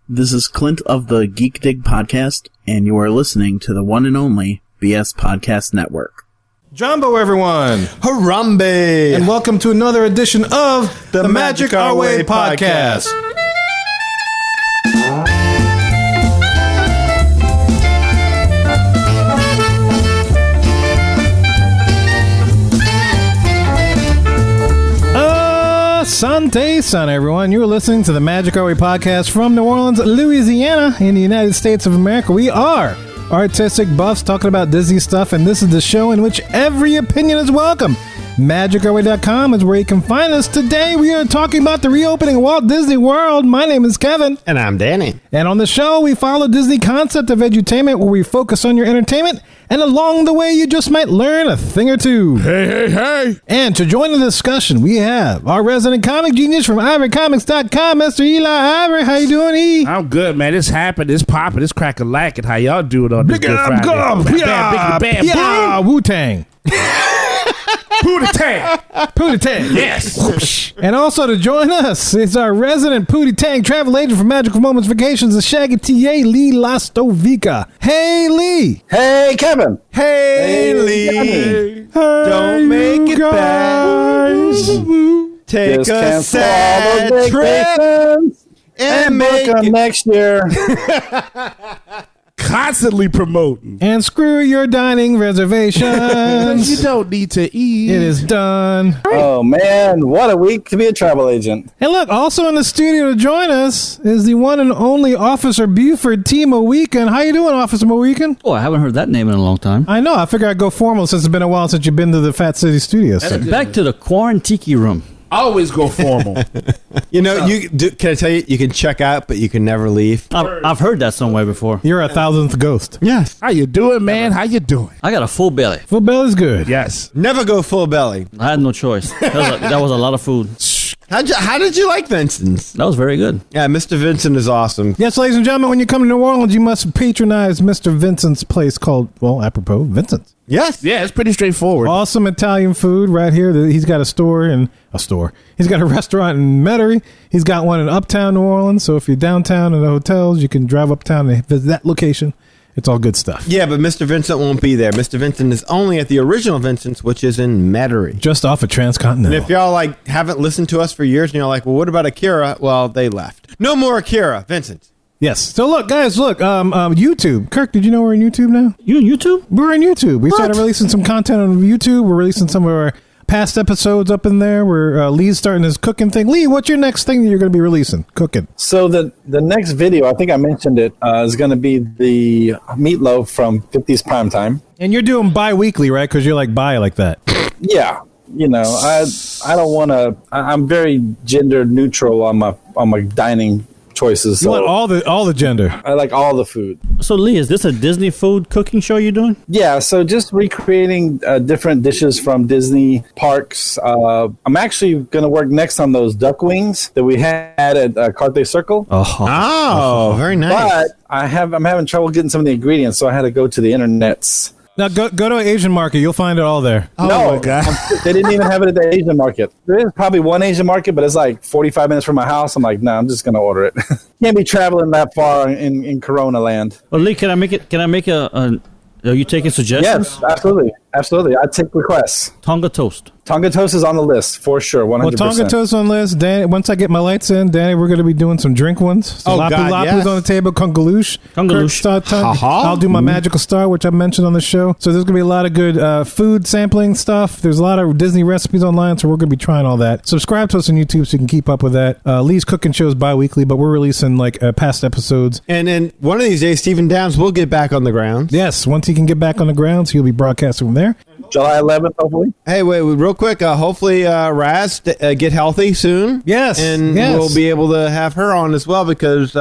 This is Clint of the Geek Dig podcast, and you are listening to the one and only BS Podcast Network. Jumbo, everyone! Harambe! And welcome to another edition of the Magic Our Way podcast. Asante San, everyone. You're listening to the Magic Our Way podcast from New Orleans, Louisiana, in the United States of America. We are artistic buffs talking about Disney stuff, and this is the show in which every opinion is welcome. MagicOurWay.com is where you can find us. Today we are talking about the reopening of Walt Disney World. My name is Kevin. And I'm Danny. And on the show, we follow Disney concept of edutainment, where we focus on your entertainment, and along the way, you just might learn a thing or two. Hey. And to join the discussion, we have our resident comic genius from ivorycomics.com, Mr. Eli Ivory. How you doing, E? I'm good, man. It's happening. It's popping. It's cracking-lacking. How y'all doing on this Good Friday? Bam, Wu-Tang. Pootie-tang. Pootie-tang. Yes. And also to join us is our resident Pootie-tang travel agent for Magical Moments Vacations, the Shaggy T.A. Lee Lastovica. Hey, Lee. Hey, Kevin. Hey, Lee. Hey, Don't make it guys. bad. Take Just a cancel all sad those trip vacations and book make them it. next year. Constantly promoting. And screw your dining reservations. You don't need to eat. It is done. Oh, man. What a week to be a travel agent. And look, also in the studio to join us is the one and only Officer Buford T. Mohican. How you doing, Officer Mohican? Oh, I haven't heard that name in a long time. I know. I figure I'd go formal since it's been a while since you've been to the Fat City Studios. Back to the quarantine room. Always go formal. You know, can I tell you, you can check out, but you can never leave. I've heard that somewhere before. You're a thousandth ghost. Yes. How you doing, man? How you doing? I got a full belly. Full belly's good. Yes. Never go full belly. I had no choice. That was a lot of food. How did you like Vincent's? That was very good. Yeah, Mr. Vincent is awesome. Yes, ladies and gentlemen, when you come to New Orleans, you must patronize Mr. Vincent's place called, well, apropos, Vincent's. Yes. Yeah, it's pretty straightforward. Awesome Italian food right here. He's got a store. He's got a restaurant in Metairie. He's got one in Uptown New Orleans. So if you're downtown in the hotels, you can drive uptown and visit that location. It's all good stuff. Yeah, but Mr. Vincent won't be there. Mr. Vincent is only at the original Vincent's, which is in Metairie. Just off of Transcontinental. And if y'all haven't listened to us for years and you're like, well, what about Akira? Well, they left. No more Akira, Vincent. Yes. So look, guys, YouTube. Kirk, did you know we're in YouTube now? You on YouTube? We're in YouTube. We started releasing some content on YouTube. We're releasing some of our past episodes up in there. Lee's starting his cooking thing. Lee, what's your next thing that you're going to be releasing? Cooking. So the next video, I think I mentioned it, is going to be the meatloaf from 50s Primetime. And you're doing bi-weekly, right? Because you're like that. Yeah. You know, I don't want to. I'm very gender neutral on my dining choices. You So want all the gender. I like all the food. So, Lee, is this a Disney food cooking show you're doing? Yeah, so just recreating different dishes from Disney parks. I'm actually going to work next on those duck wings that we had at Carthay Circle. Oh, very nice. But I'm having trouble getting some of the ingredients, so I had to go to the internets. Now, go to an Asian market. You'll find it all there. No, my God. They didn't even have it at the Asian market. There is probably one Asian market, but it's like 45 minutes from my house. I'm like, no, I'm just going to order it. Can't be traveling that far in Corona land. Well, Lee, can I make a are you taking suggestions? Yes, absolutely. I take requests. Tonga toast. Tonga toast is on the list for sure. 100%. Well, Tonga toast on the list. Danny, once I get my lights in, Danny, we're going to be doing some drink ones. So Oh, God, Lapu's yes. on the table. Kungaloosh. Kungaloosh. I'll do my Magical Star, which I mentioned on the show. So there's going to be a lot of good food sampling stuff. There's a lot of Disney recipes online, so we're going to be trying all that. Subscribe to us on YouTube so you can keep up with that. Lee's cooking show is bi-weekly, but we're releasing past episodes. And then one of these days, Stephen Downs will get back on the ground. Yes, once he can get back on the grounds, he'll be broadcasting from there. July 11th, hopefully. Hey, wait, real quick. Hopefully, Raz get healthy soon. Yes, and yes. we'll be able to have her on as well because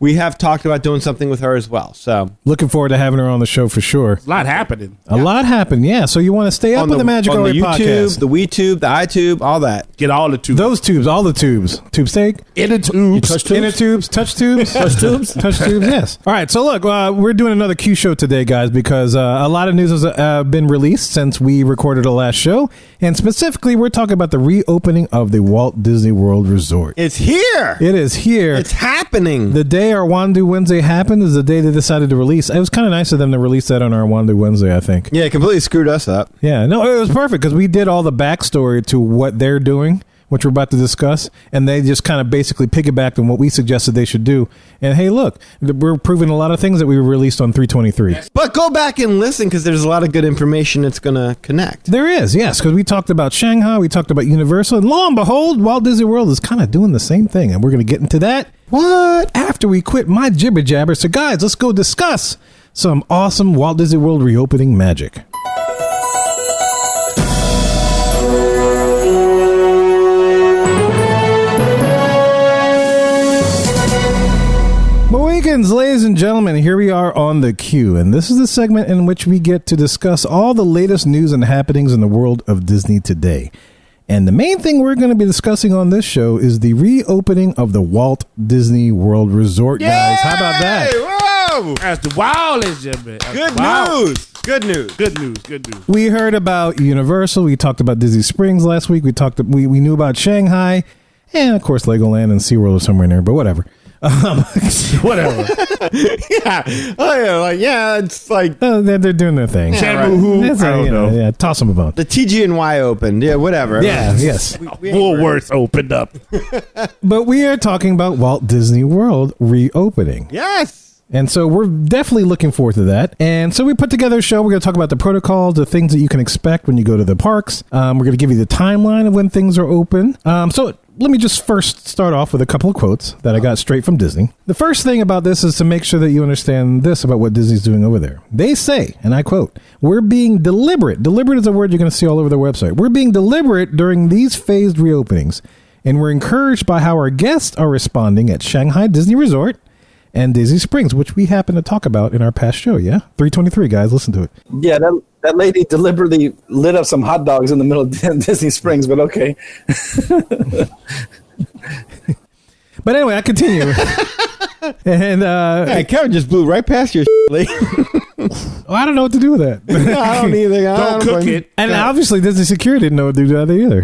we have talked about doing something with her as well. So looking forward to having her on the show for sure. A lot happening. A lot happened, yeah. So you want to stay up with the Magic Our Way YouTube, podcast. the WeTube, the iTube, all that. Get all the tubes. Those tubes, all the tubes. Tube steak? Inner tubes. touch tubes? Inner tubes, touch tubes. Touch tubes? Touch tubes, yes. All right, so look, we're doing another Q show today, guys, because a lot of news has been released since we recorded the last show. And specifically, we're talking about the reopening of the Walt Disney World Resort. It's here. It is here. It's happening. The day our Wandu Wednesday happened is the day they decided to release. It was kind of nice of them to release that on our Wandu Wednesday, I think. Yeah, it completely screwed us up. Yeah, no, it was perfect because we did all the backstory to what they're doing, which we're about to discuss, and they just kind of basically piggybacked on what we suggested they should do. And hey, look, we're proving a lot of things that we released on 323. But go back and listen because there's a lot of good information that's going to connect. There is, yes, because we talked about Shanghai, we talked about Universal, and lo and behold, Walt Disney World is kind of doing the same thing, and we're going to get into that. What? After we quit my jibber jabber. So guys, let's go discuss some awesome Walt Disney World reopening magic. Mohicans, ladies and gentlemen, here we are on the queue, and this is the segment in which we get to discuss all the latest news and happenings in the world of Disney today. And the main thing we're going to be discussing on this show is the reopening of the Walt Disney World Resort, guys. How about that? Whoa! That's the wildest, man. Good news. Good news. Good news. Good news. We heard about Universal. We talked about Disney Springs last week. We knew about Shanghai, and of course Legoland and SeaWorld are somewhere in there, but whatever. Whatever. Yeah. Oh, yeah. Like, yeah, it's like They're doing their thing. Shamu-hoo. I don't know. Yeah, toss them a bone. the TG&Y opened. Yeah, whatever. Yeah, yes. Woolworths opened up. But we are talking about Walt Disney World reopening. Yes. And so we're definitely looking forward to that. And so we put together a show. We're going to talk about the protocols, the things that you can expect when you go to the parks. We're going to give you the timeline of when things are open. So let me just first start off with a couple of quotes that I got straight from Disney. The first thing about this is to make sure that you understand this about what Disney's doing over there. They say, and I quote, "We're being deliberate." Deliberate is a word you're going to see all over their website. "We're being deliberate during these phased reopenings, and we're encouraged by how our guests are responding at Shanghai Disney Resort and Disney Springs," which we happen to talk about in our past show, yeah? 323, guys, listen to it. Yeah, that lady deliberately lit up some hot dogs in the middle of Disney Springs, but okay. But anyway, I continue. And Hey, Kevin just blew right past your lady. I don't know what to do with that. I don't either. Don't cook it. And obviously Disney Security didn't know what to do with that either.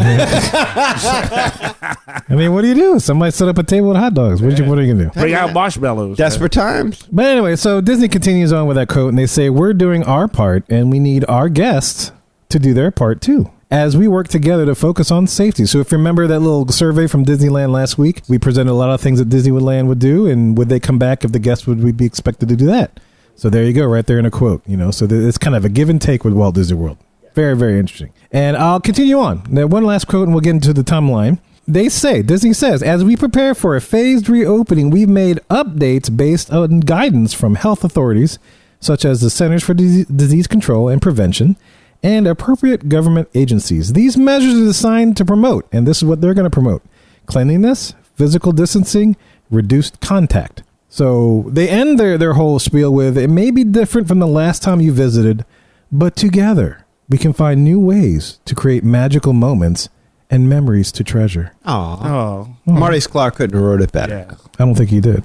I mean, what do you do? Somebody set up a table with hot dogs. What are you going to do? Bring out marshmallows. Desperate times. But anyway, so Disney continues on with that quote, and they say, "We're doing our part, and we need our guests to do their part too, as we work together to focus on safety." So if you remember that little survey from Disneyland last week, we presented a lot of things that Disneyland would do, and would they come back if the guests would we be expected to do that? So there you go, right there in a quote. So it's kind of a give and take with Walt Disney World. Very, very interesting. And I'll continue on. Now, one last quote, and we'll get into the timeline. Disney says, "As we prepare for a phased reopening, we've made updates based on guidance from health authorities, such as the Centers for Disease Control and Prevention, and appropriate government agencies. These measures are designed to promote," and this is what they're going to promote, "cleanliness, physical distancing, reduced contact." So they end their whole spiel with, "It may be different from the last time you visited, but together we can find new ways to create magical moments and memories to treasure." Oh. Marty Sklar couldn't have wrote it better. Yeah. I don't think he did.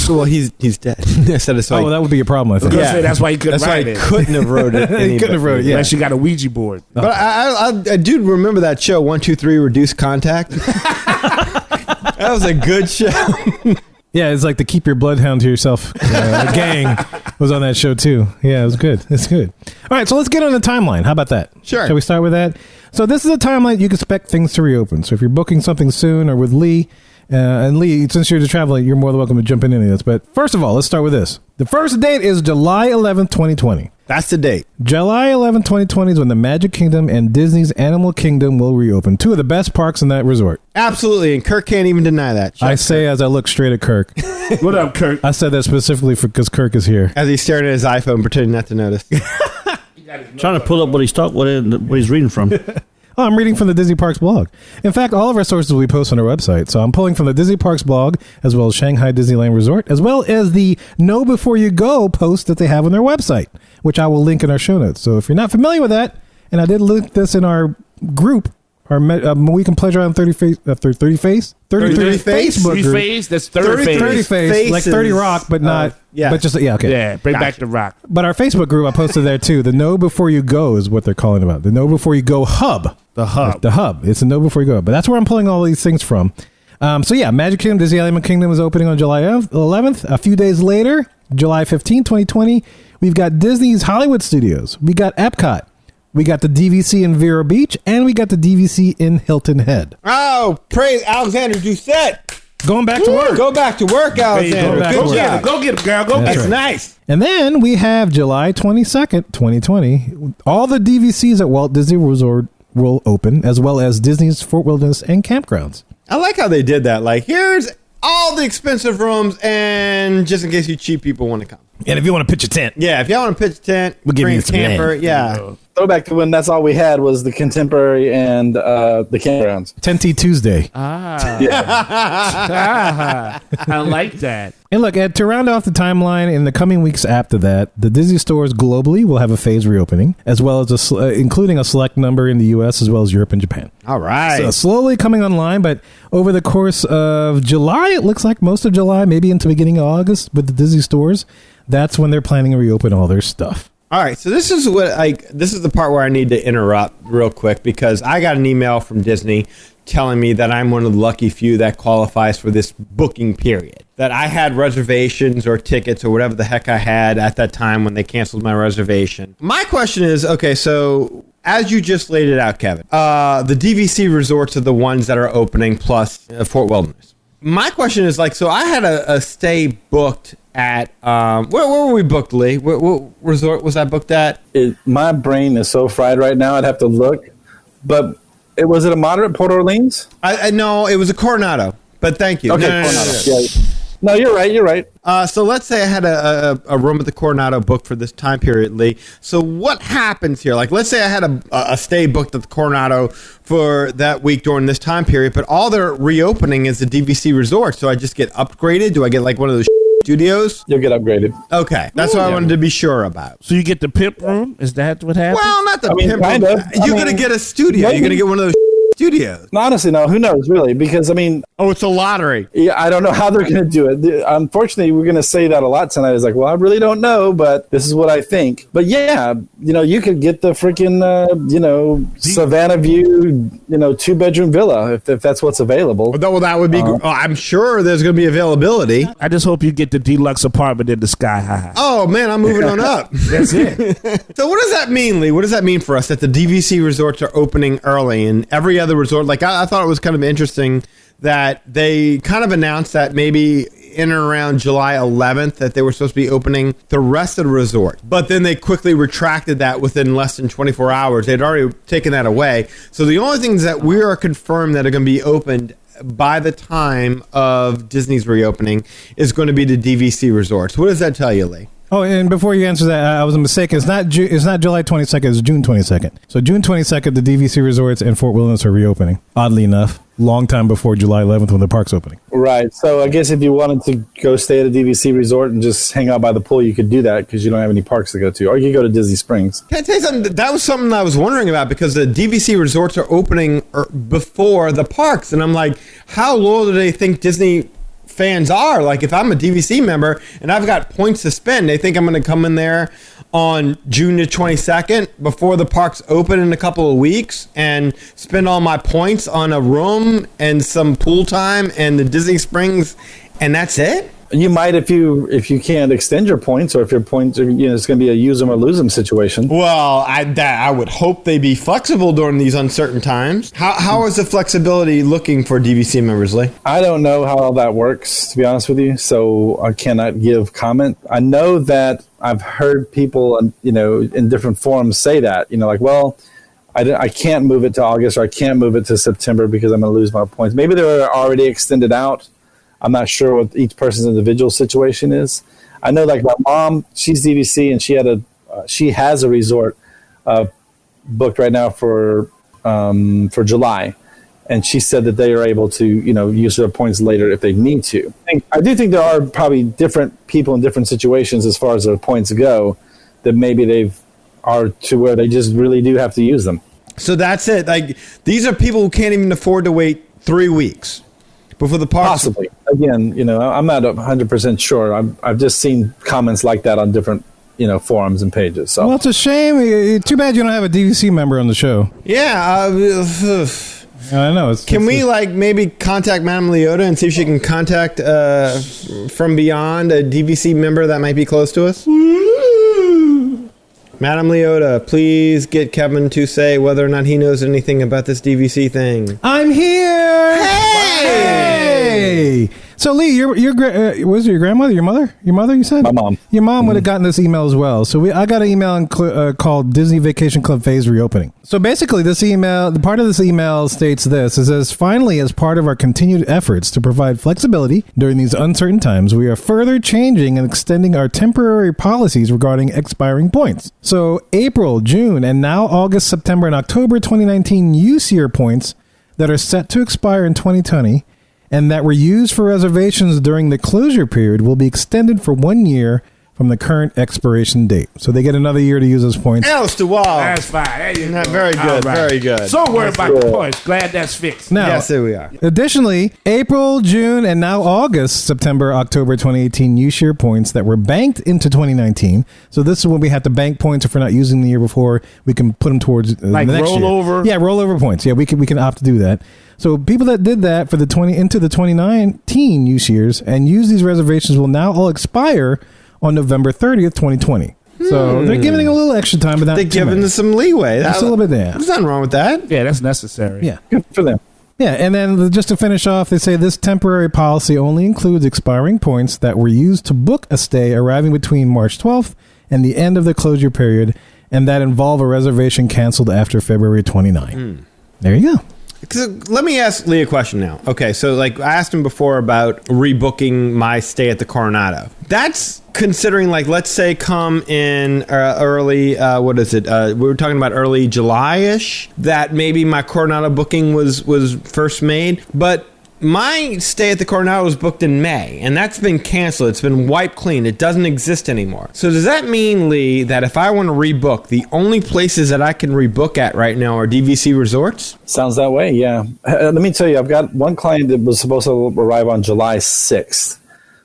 Well, he's dead. I said it's like, That would be a problem, I think. Yeah. That's why he couldn't that's why write he it. couldn't have wrote it. He couldn't have wrote it, yeah. Unless you got a Ouija board. But I do remember that show, 1, 2, 3, Reduce Contact. That was a good show. Yeah, it's like the Keep Your Bloodhound to Yourself gang was on that show too. Yeah, it was good. It's good. All right, so let's get on the timeline. How about that? Sure. Shall we start with that? So this is a timeline you can expect things to reopen. So if you're booking something soon or with Lee, and Lee, since you're the traveler, you're more than welcome to jump in any of this. But first of all, let's start with this. The first date is July 11th, 2020. That's the date. July 11th, 2020 is when the Magic Kingdom and Disney's Animal Kingdom will reopen. Two of the best parks in that resort. Absolutely, and Kirk can't even deny that. I say as I look straight at Kirk. What up, Kurt? I said that specifically because Kirk is here. As he's staring at his iPhone, pretending not to notice. Trying to pull up what he's reading from. Oh, I'm reading from the Disney Parks blog. In fact, all of our sources we post on our website. So I'm pulling from the Disney Parks blog, as well as Shanghai Disneyland Resort, as well as the Know Before You Go post that they have on their website, which I will link in our show notes. So if you're not familiar with that, and I did link this in our group, Our Mohican Pleasure Island 33 Facebook group. Phase, that's 30 phase. 30 face, like 30 Rock, but not. yeah. But just okay. Yeah, bring back the rock. But our Facebook group, I posted there too. The Know Before You Go is what they're calling about. The Know Before You Go hub. The hub. Like the hub. It's a Know Before You Go. But that's where I'm pulling all these things from. So yeah, Magic Kingdom, Disney Element Kingdom is opening on July 11th. A few days later, July 15th, 2020, we've got Disney's Hollywood Studios. We got Epcot. We got the DVC in Vero Beach, and we got the DVC in Hilton Head. Oh, praise Alexander Doucette. Going back to work. Go back to work, Alexander. back to Good work. job. Go get him, girl. Go That's get That's him. right. nice. And then we have July 22nd, 2020. All the DVCs at Walt Disney Resort will open, as well as Disney's Fort Wilderness and campgrounds. I like how they did that. Like, here's all the expensive rooms, and just in case you cheap people want to come. And if you want to pitch a tent, Yeah, if y'all want to pitch a tent, We'll give bring you a some camper. land. Yeah. Throwback to when that's all we had was the contemporary and the campgrounds. Tenty Tuesday. I like that. And look, to round off the timeline, in the coming weeks after that, the Disney stores globally will have a phased reopening, as well as including a select number in the U.S. as well as Europe and Japan. All right. So slowly coming online, but over the course of July, it looks like most of July, maybe into beginning of August with the Disney stores, that's when they're planning to reopen all their stuff. All right, so this is the part where I need to interrupt real quick because I got an email from Disney telling me that I'm one of the lucky few that qualifies for this booking period. That I had reservations or tickets or whatever the heck I had at that time when they canceled my reservation. My question is, okay, so as you just laid it out, Kevin, the DVC resorts are the ones that are opening plus Fort Wilderness. My question is so I had a stay booked at where were we booked, Lee? What resort was I booked at? My brain is so fried right now. I'd have to look. But was it a moderate Port Orleans? I no, it was a Coronado. But thank you. Okay, No. Coronado. Yeah. No, you're right. You're right. So let's say I had a room at the Coronado booked for this time period, Lee. So what happens here? Like, let's say I had a stay booked at the Coronado for that week during this time period, but all they're reopening is the DVC resort. So I just get upgraded? Do I get like one of those studios? You'll get upgraded. Okay, that's what I wanted to be sure about. So you get the pimp room? Is that what happened? Well, not the pimp. kind of. You're going to get a studio. maybe. You're going to get one of those studios. Honestly, no. Who knows, really? Because, Oh, it's a lottery. yeah, I don't know how they're going to do it. Unfortunately, we're going to say that a lot tonight. It's like, well, I really don't know, but this is what I think. But yeah, you could get the freaking, Savannah View, 2-bedroom villa if that's what's available. Well, that would be. I'm sure there's going to be availability. I just hope you get the deluxe apartment in the sky high. Oh man, I'm moving on up. That's it. So what does that mean, Lee? What does that mean for us that the DVC resorts are opening early and every other resort? Like I thought it was kind of interesting that they kind of announced that maybe in and around July 11th that they were supposed to be opening the rest of the resort. But then they quickly retracted that within less than 24 hours. They'd already taken that away. So the only things that we are confirmed that are going to be opened by the time of Disney's reopening is going to be the DVC resorts. What does that tell you, Lee? Oh, and before you answer that, I was mistaken. It's not July 22nd. It's June 22nd. So June 22nd, the DVC resorts and Fort Wilderness are reopening. Oddly enough, long time before July 11th when the park's opening. Right. So I guess if you wanted to go stay at a DVC resort and just hang out by the pool, you could do that because you don't have any parks to go to. Or you could go to Disney Springs. Can I tell you something? That was something I was wondering about because the DVC resorts are opening before the parks. And I'm like, how loyal do they think Disney fans are? Like, if I'm a DVC member and I've got points to spend, they think I'm going to come in there on June the 22nd before the parks open in a couple of weeks and spend all my points on a room and some pool time and the Disney Springs, and that's it? You might if you can't extend your points, or if your points are, it's going to be a use them or lose them situation. Well, I would hope they be flexible during these uncertain times. How is the flexibility looking for DVC members, Lee? I don't know how all that works, to be honest with you, so I cannot give comment. I know that I've heard people, in different forums say that, well, I can't move it to August or I can't move it to September because I'm going to lose my points. Maybe they're already extended out. I'm not sure what each person's individual situation is. I know, like my mom, she's DVC and she has a resort booked right now for July, and she said that they are able to use their points later if they need to. I do think there are probably different people in different situations as far as their points go that maybe are to where they just really do have to use them. So that's it. Like, these are people who can't even afford to wait 3 weeks before the parks. Possibly. Again, I'm not 100% sure. I've just seen comments like that on different, forums and pages. So. Well, it's a shame. Too bad you don't have a DVC member on the show. Yeah. I know. Can we maybe contact Madame Leota and see if she can contact from beyond a DVC member that might be close to us? Madame Leota, please get Kevin to say whether or not he knows anything about this DVC thing. I'm here. Hey. So Lee, was it your grandmother, your mother, you said? My mom. Your mom would have gotten this email as well. So I got an email called Disney Vacation Club Phase Reopening. So basically, the part of this email states this. It says, finally, as part of our continued efforts to provide flexibility during these uncertain times, we are further changing and extending our temporary policies regarding expiring points. So April, June, and now August, September, and October 2019 use year points that are set to expire in 2020 and that were used for reservations during the closure period will be extended for 1 year from the current expiration date. So they get another year to use those points. Else to wall. That's fine. There you go. Very good. All right. Very good. So worried about the points. Glad that's fixed. Now, Yes, there we are. additionally, April, June, and now August, September, October 2018 use year points that were banked into 2019. So this is when we have to bank points if we're not using the year before. We can put them towards the next year. rollover? Yeah, rollover points. Yeah, we can opt to do that. So people that did that for into the 2019 use years and use these reservations will now all expire on November 30th, 2020. So they're giving it a little extra time, but not They're giving us some leeway. Just a little bit there. There's nothing wrong with that. Yeah, that's necessary. Yeah. Good for them. Yeah, and then just to finish off, they say this temporary policy only includes expiring points that were used to book a stay arriving between March 12th and the end of the closure period, and that involve a reservation canceled after February 29. There you go. So let me ask Lee a question now. Okay, so I asked him before about rebooking my stay at the Coronado. That's considering let's say come in early, what is it? We were talking about early July-ish, that maybe my Coronado booking was first made. But my stay at the Coronado was booked in May, and that's been canceled. It's been wiped clean. It doesn't exist anymore. So does that mean, Lee, that if I want to rebook, the only places that I can rebook at right now are DVC resorts? Sounds that way, yeah. Let me tell you, I've got one client that was supposed to arrive on July 6th.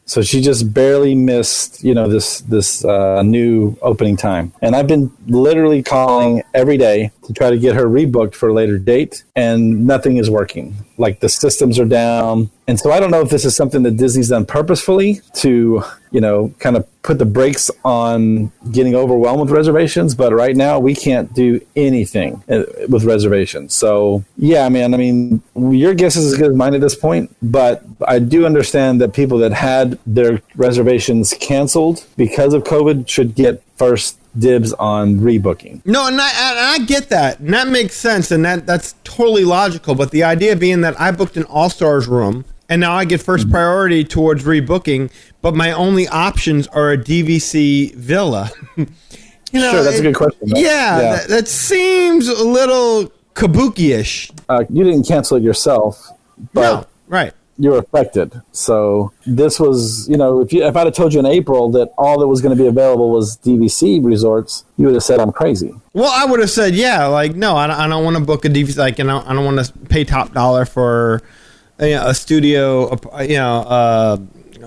So she just barely missed, this new opening time. And I've been literally calling every day to try to get her rebooked for a later date, and nothing is working. The systems are down. And so I don't know if this is something that Disney's done purposefully to, kind of put the brakes on getting overwhelmed with reservations. But right now we can't do anything with reservations. So, yeah, I mean, your guess is as good as mine at this point. But I do understand that people that had their reservations canceled because of COVID should get first dibs on rebooking. No, and I get that. And that makes sense. And that's totally logical. But the idea being that I booked an All-Stars room, and now I get first priority towards rebooking, but my only options are a DVC villa. Sure, that's a good question. Yeah. That seems a little kabuki-ish. You didn't cancel it yourself, but No, right. you're affected. So this was, if I'd have told you in April that all that was going to be available was DVC resorts, you would have said I'm crazy. Well, I would have said, no, I don't want to book a DVC. I don't want to pay top dollar for a studio,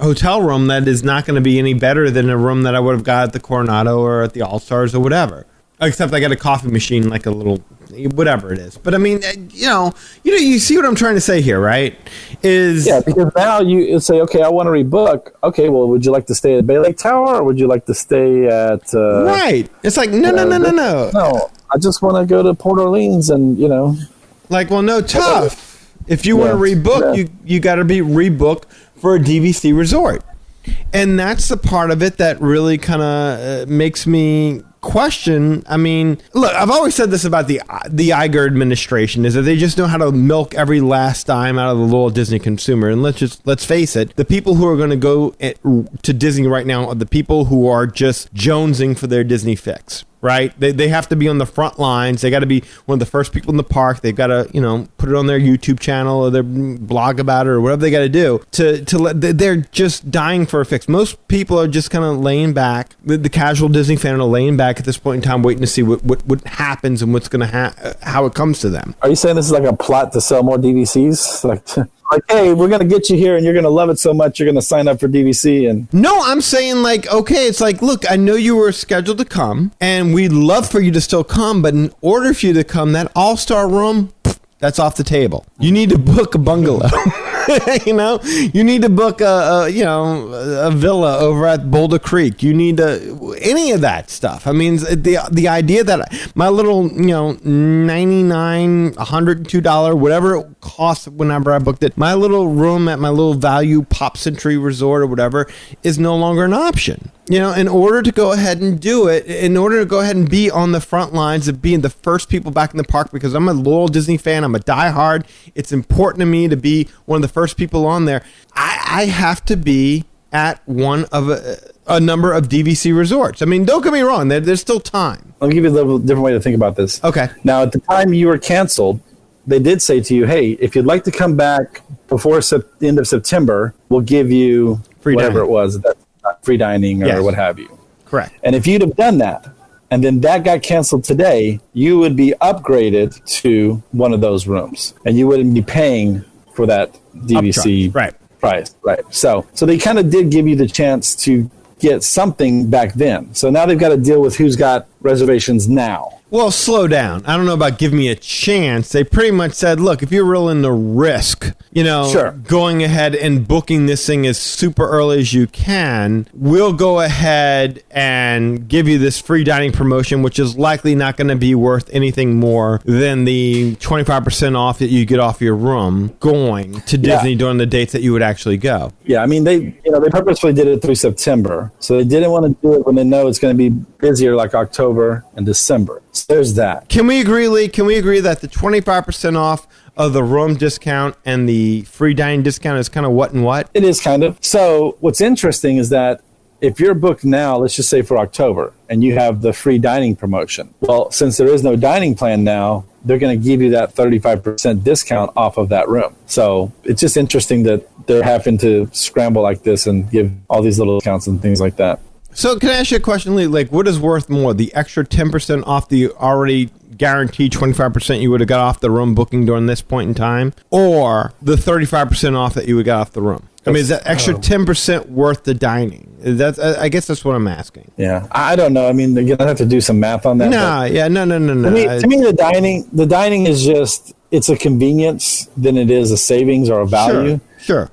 hotel room that is not going to be any better than a room that I would have got at the Coronado or at the All-Stars or whatever. Except I got a coffee machine, like a little, whatever it is. But I mean, you see what I'm trying to say here, right? Yeah, because now you say, okay, I want to rebook. Okay, well, would you like to stay at Bay Lake Tower or would you like to stay at... right. It's like, no. No, I just want to go to Port Orleans and, tough. If you want to rebook, you got to be rebooked for a DVC resort. And that's the part of it that really kind of makes me question. I mean, look, I've always said this about the Iger administration, is that they just know how to milk every last dime out of the Walt Disney consumer. And let's face it, the people who are going to go to Disney right now are the people who are just jonesing for their Disney fix. right? They have to be on the front lines. They got to be one of the first people in the park. They've got to, put it on their YouTube channel or their blog about it or whatever they got to do they're just dying for a fix. Most people are just kind of laying back. The casual Disney fan are laying back at this point in time, waiting to see what happens and what's going to how it comes to them. Are you saying this is like a plot to sell more DVCs? Like, hey, we're going to get you here and you're going to love it so much you're going to sign up for DVC. And no, I'm saying okay, it's like, look, I know you were scheduled to come and we'd love for you to still come, but in order for you to come, that all-star room, that's off the table. You need to book a bungalow. You need to book a villa over at Boulder Creek. You need any of that stuff. I mean, the idea that my little, $99, $102, whatever it costs whenever I booked it, my little room at my little Value Pop Century Resort or whatever is no longer an option. In order to go ahead and do it, in order to go ahead and be on the front lines of being the first people back in the park, because I'm a loyal Disney fan, I'm a diehard, it's important to me to be one of the first people on there. I have to be at one of a number of DVC resorts. I mean, don't get me wrong, there's still time. I'll give you a little different way to think about this. Okay. Now, at the time you were canceled, they did say to you, hey, if you'd like to come back before the end of September, we'll give you free whatever dining. It was. That's free dining or Yes. what have you. Correct. And if you'd have done that, and then that got canceled today, you would be upgraded to one of those rooms, and you wouldn't be paying for that DVC Upcharge. price. Right. So they kind of did give you the chance to get something back then. So now they've got to deal with who's got reservations now. Well, slow down. I don't know about give me a chance. They pretty much said, look, if you're willing to risk, Sure. going ahead and booking this thing as super early as you can, we'll go ahead and give you this free dining promotion, which is likely not going to be worth anything more than the 25% off that you get off your room going to Disney during the dates that you would actually go. Yeah, I mean, they purposefully did it through September. So they didn't want to do it when they know it's going to be busier like October and December. So there's that. Can we agree, Lee? Can we agree that the 25% off of the room discount and the free dining discount is kind of what and what? It is kind of. So what's interesting is that if you're booked now, let's just say for October, and you have the free dining promotion, well, since there is no dining plan now, they're going to give you that 35% discount off of that room. So it's just interesting that they're having to scramble like this and give all these little discounts and things like that. So can I ask you a question, Lee? Like, what is worth more, the extra 10% off the already guaranteed 25% you would have got off the room booking during this point in time, or the 35% off that you would get off the room? I mean, is that extra 10% worth the dining? I guess that's what I'm asking. Yeah, I don't know. I mean, again, I have to do some math on that. No. To me, the dining is just, it's a convenience than it is a savings or a value. Sure.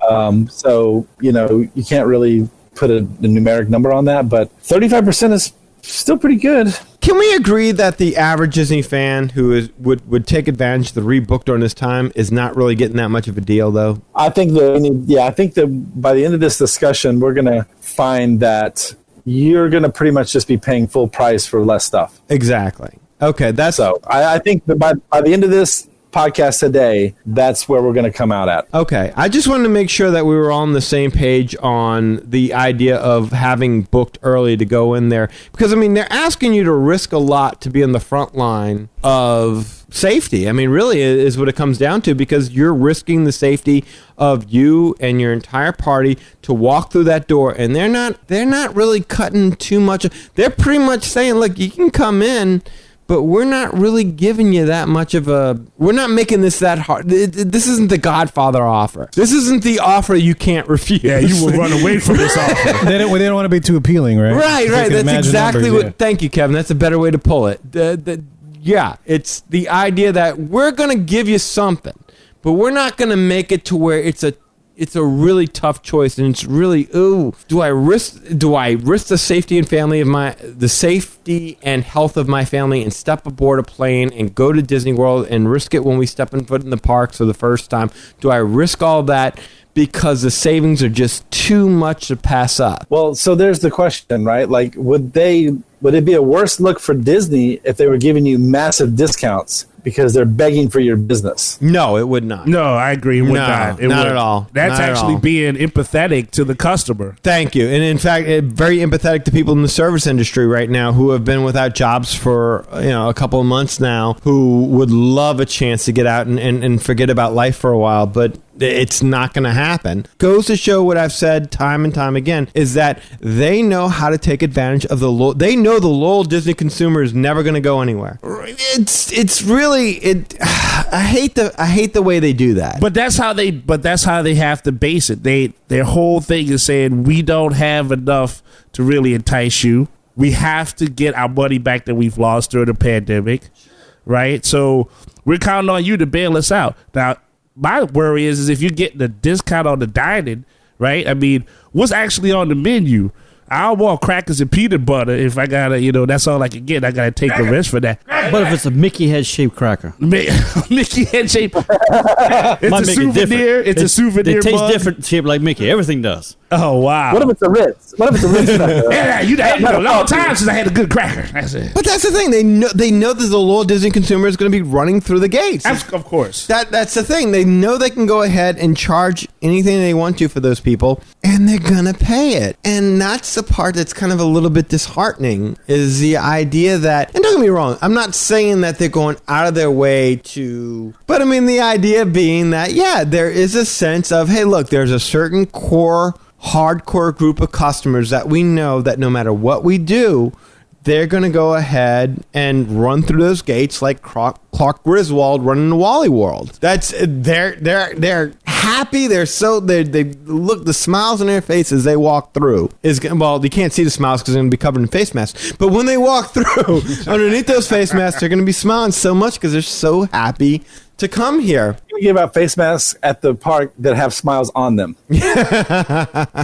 So, you can't really put a numeric number on that, but 35% is still pretty good. Can we agree that the average Disney fan who would take advantage of the rebook during this time is not really getting that much of a deal, though? I think that by the end of this discussion, we're going to find that you're going to pretty much just be paying full price for less stuff. Exactly. Okay, I think that by the end of this podcast today, that's where we're going to come out at. Okay. I just wanted to make sure that we were all on the same page on the idea of having booked early to go in there. Because, I mean, they're asking you to risk a lot to be in the front line of safety. I mean, really is what it comes down to, because you're risking the safety of you and your entire party to walk through that door. And they're not really cutting too much. They're pretty much saying, look, you can come in, but we're not really giving you that much of we're not making this that hard. This isn't the Godfather offer. This isn't the offer you can't refuse. Yeah, you will run away from this offer. They don't want to be too appealing, right? Right. That's exactly what. Thank you, Kevin. That's a better way to pull it. Yeah, it's the idea that we're going to give you something, but we're not going to make it to where it's a really tough choice, and it's really, do I risk the safety and health of my family and step aboard a plane and go to Disney World and risk it when we step in foot in the parks for the first time? Do I risk all that because the savings are just too much to pass up? Well, so there's the question, right? Like, would it be a worse look for Disney if they were giving you massive discounts because they're begging for your business. No, it would not. No, I agree. It would No, not. It not would. at all. That's Not at actually all. being empathetic to the customer. Thank you. And in fact, very empathetic to people in the service industry right now who have been without jobs for a couple of months now, who would love a chance to get out and forget about life for a while, but it's not going to happen. Goes to show what I've said time and time again is that they know how to take advantage of they know the loyal Disney consumer is never going to go anywhere. It's really I hate the way they do that. But that's how they have to base it. Their whole thing is saying we don't have enough to really entice you. We have to get our money back that we've lost during the pandemic, right? So we're counting on you to bail us out. Now, my worry is if you're getting a discount on the dining, right? I mean, what's actually on the menu? I don't want crackers and peanut butter if I gotta, that's all I can get. I gotta take the risk for that. But if it's a Mickey head shaped cracker, Mickey head shape. It's might a make it different. souvenir. It's a souvenir. It tastes mug. different shaped like Mickey. Everything does. Oh wow! What if it's a Ritz? cracker? Yeah, you had a long time since I had a good cracker. That's it. But that's the thing. They know that the loyal Disney consumer is going to be running through the gates. Of course. That's the thing. They know they can go ahead and charge anything they want to for those people, and they're going to pay it. And that's the part that's kind of a little bit disheartening, is the idea that, and don't get me wrong, I'm not saying that they're going out of their way to, but I mean the idea being that, yeah, there is a sense of, hey, look, there's a certain hardcore group of customers that we know that no matter what we do, they're going to go ahead and run through those gates like Clark Griswold running the Wally World. That's they're happy. They look, the smiles on their faces they walk through well, you can't see the smiles because they're going to be covered in face masks. But when they walk through, underneath those face masks, they're going to be smiling so much because they're so happy to come here. We give out face masks at the park that have smiles on them.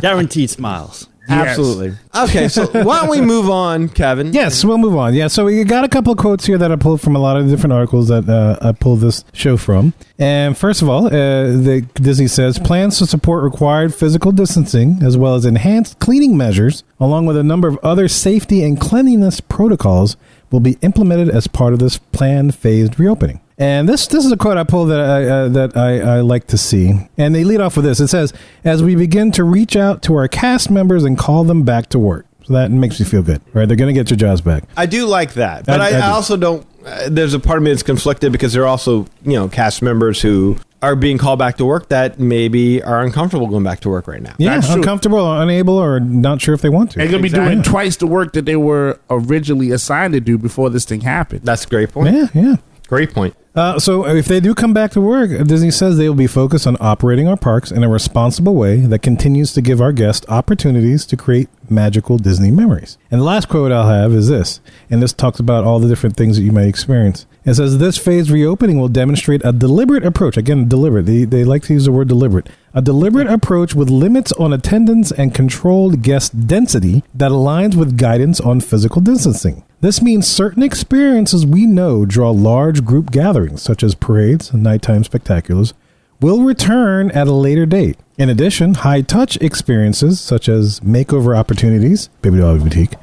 Guaranteed smiles. Yes. Absolutely. Okay, so why don't we move on, Kevin? Yes, we'll move on. Yeah, so we got a couple of quotes here that I pulled from a lot of different articles that I pulled this show from. And first of all, Disney says plans to support required physical distancing as well as enhanced cleaning measures, along with a number of other safety and cleanliness protocols, will be implemented as part of this planned phased reopening. And this is a quote I pulled that I like to see. And they lead off with this. It says, as we begin to reach out to our cast members and call them back to work. So that makes me feel good, right? They're going to get your jobs back. I do like that. But I do. I also don't, there's a part of me that's conflicted because there are also, cast members who are being called back to work that maybe are uncomfortable going back to work right now. Yeah, That's true. uncomfortable or unable or not sure if they want to. They're going to be doing twice the work that they were originally assigned to do before this thing happened. That's a great point. Yeah. Great point. So if they do come back to work, Disney says they will be focused on operating our parks in a responsible way that continues to give our guests opportunities to create magical Disney memories. And the last quote I'll have is this, and this talks about all the different things that you might experience. It says, this phased reopening will demonstrate a deliberate approach. Again, deliberate. They like to use the word deliberate. A deliberate approach with limits on attendance and controlled guest density that aligns with guidance on physical distancing. This means certain experiences we know draw large group gatherings, such as parades and nighttime spectaculars, will return at a later date. In addition, high-touch experiences, such as makeover opportunities, Baby Doll Boutique,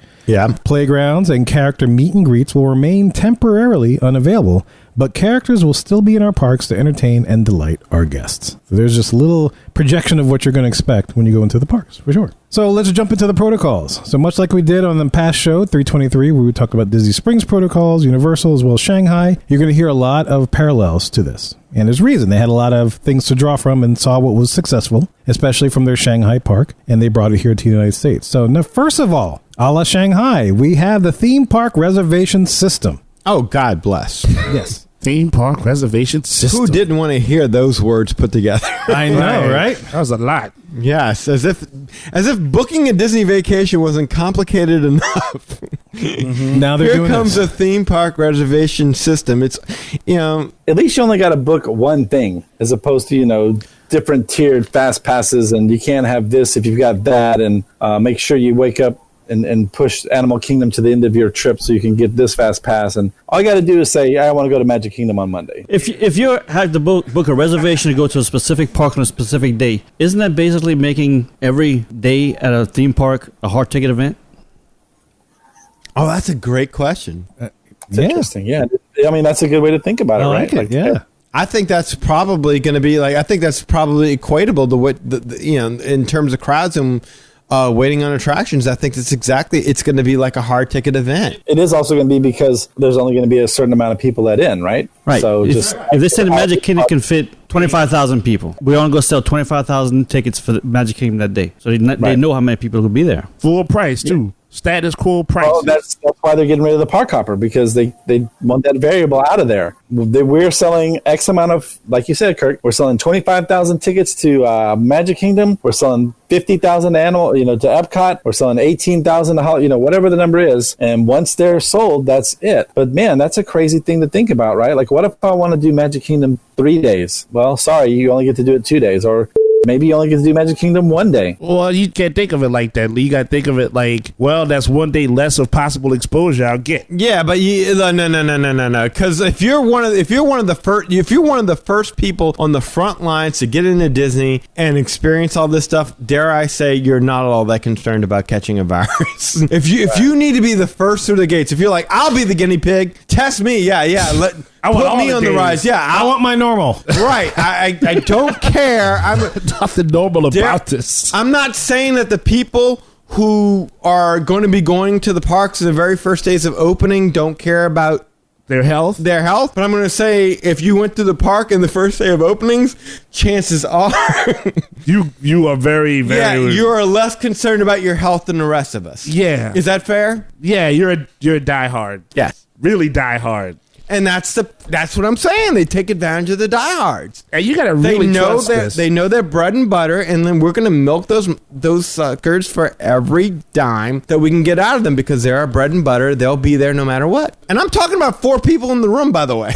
playgrounds, and character meet and greets will remain temporarily unavailable, but characters will still be in our parks to entertain and delight our guests. So there's just a little projection of what you're going to expect when you go into the parks, for sure. So let's jump into the protocols. So much like we did on the past show, 323, where we talked about Disney Springs protocols, Universal, as well as Shanghai, you're going to hear a lot of parallels to this. And there's reason. They had a lot of things to draw from and saw what was successful, especially from their Shanghai park, and they brought it here to the United States. So now, first of all, a la Shanghai, we have the theme park reservation system. Oh, God bless. Yes. Theme park reservation system. Who didn't want to hear those words put together? I know, right? That was a lot. Yes, as if booking a Disney vacation wasn't complicated enough. Now they're Here doing comes this. a theme park reservation system. It's, At least you only got to book one thing as opposed to, different tiered fast passes, and you can't have this if you've got that, and make sure you wake up and push Animal Kingdom to the end of your trip so you can get this fast pass. And all you got to do is say, I want to go to Magic Kingdom on Monday. If you have to book a reservation to go to a specific park on a specific day, isn't that basically making every day at a theme park a hard ticket event? oh, that's a great question. It's interesting. Yeah. I mean, that's a good way to think about it, right? Like yeah. I think that's probably going to be like, I think that's probably equatable to what, in terms of crowds and waiting on attractions. I think it's going to be like a hard ticket event. It is also going to be because there's only going to be a certain amount of people let in, right? Right. So if they say the Magic Kingdom can fit 25,000 people, we're only going to sell 25,000 tickets for the Magic Kingdom that day. So they know how many people will be there. Full price, too. Status quo price. Oh, that's why they're getting rid of the park hopper, because they want that variable out of there. We're selling X amount of, like you said, Kirk, we're selling 25,000 tickets to Magic Kingdom. We're selling 50,000 to Epcot. We're selling 18,000 to whatever the number is. And once they're sold, that's it. But man, that's a crazy thing to think about, right? Like, what if I want to do Magic Kingdom 3 days? Well, sorry, you only get to do it 2 days, or maybe you only get to do Magic Kingdom 1 day. Well, you can't think of it like that. You got to think of it like, well, that's 1 day less of possible exposure I'll get. Yeah, but no. Because if you're one of the first people on the front lines to get into Disney and experience all this stuff, dare I say, you're not all that concerned about catching a virus. if you need to be the first through the gates, if you're like, I'll be the guinea pig, test me. Yeah. Put me on the rise. Yeah, I want my normal. Right. I don't care. I'm nothing normal about this. I'm not saying that the people who are going to be going to the parks in the very first days of opening don't care about their health. But I'm going to say, if you went to the park in the first day of openings, chances are you are very, very. You are less concerned about your health than the rest of us. Yeah. Is that fair? Yeah, you're a diehard. Yes. Really diehard. And that's what I'm saying. They take advantage of the diehards. And you gotta really trust this. They know their bread and butter, and then we're gonna milk those suckers for every dime that we can get out of them, because they're our bread and butter. They'll be there no matter what. And I'm talking about 4 people in the room, by the way.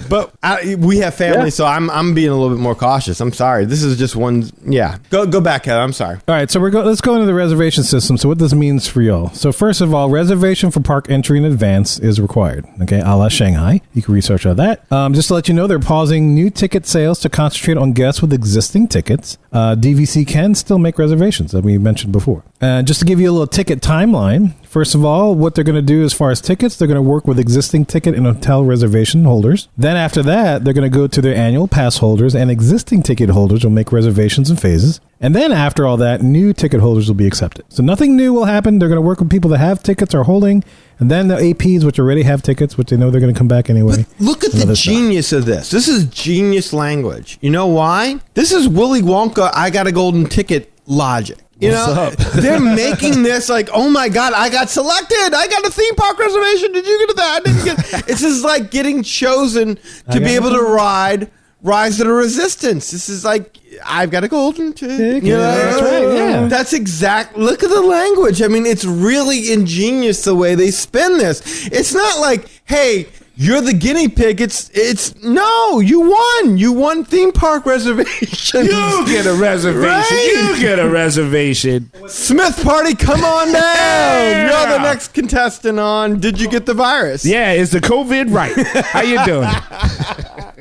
But we have family, so I'm being a little bit more cautious. I'm sorry. This is just one. Yeah. Go back, Heather. I'm sorry. All right, so let's go into the reservation system. So what this means for y'all. So first of all, reservation for park entry in advance is required. Okay, a la Shanghai. You can research on that. Just to let you know, they're pausing new ticket sales to concentrate on guests with existing tickets. DVC can still make reservations, that we mentioned before. Just to give you a little ticket timeline, first of all, what they're going to do as far as tickets, they're going to work with existing ticket and hotel reservation holders. Then after that, they're going to go to their annual pass holders, and existing ticket holders will make reservations in phases. And then after all that, new ticket holders will be accepted. So nothing new will happen. They're going to work with people that have tickets or holding, and then the APs, which already have tickets, which they know they're going to come back anyway. But look at the genius of this. This is genius language. You know why? This is Willy Wonka, I got a golden ticket logic. They're making this like, oh my God, I got selected. I got a theme park reservation. Did you get that? I didn't get. This is like getting chosen to be able to ride Rise of the Resistance. This is like, I've got a golden ticket. That's right. Yeah. That's exact. Look at the language. I mean, it's really ingenious the way they spin this. It's not like, hey, you're the guinea pig. It's no, you won. You won theme park reservation. You get a reservation. Right? You get a reservation. Smith Party, come on down. Yeah. You're the next contestant on Did You Get the Virus? Yeah, is the COVID right? How you doing?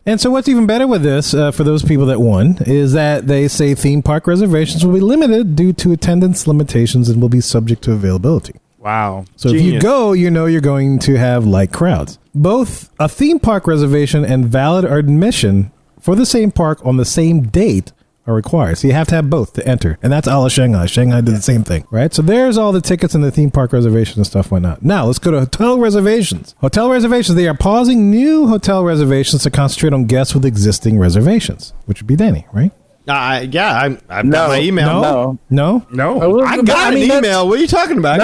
And so what's even better with this, for those people that won, is that they say theme park reservations will be limited due to attendance limitations and will be subject to availability. Wow. So if you go, you know you're going to have light crowds. Both a theme park reservation and valid admission for the same park on the same date are required. So you have to have both to enter. And that's a la Shanghai. Shanghai did the same thing, right? So there's all the tickets and the theme park reservations and stuff, whatnot. Now let's go to hotel reservations. Hotel reservations, they are pausing new hotel reservations to concentrate on guests with existing reservations, which would be Danny, right? I've got my email. No. I got an email. What are you talking about?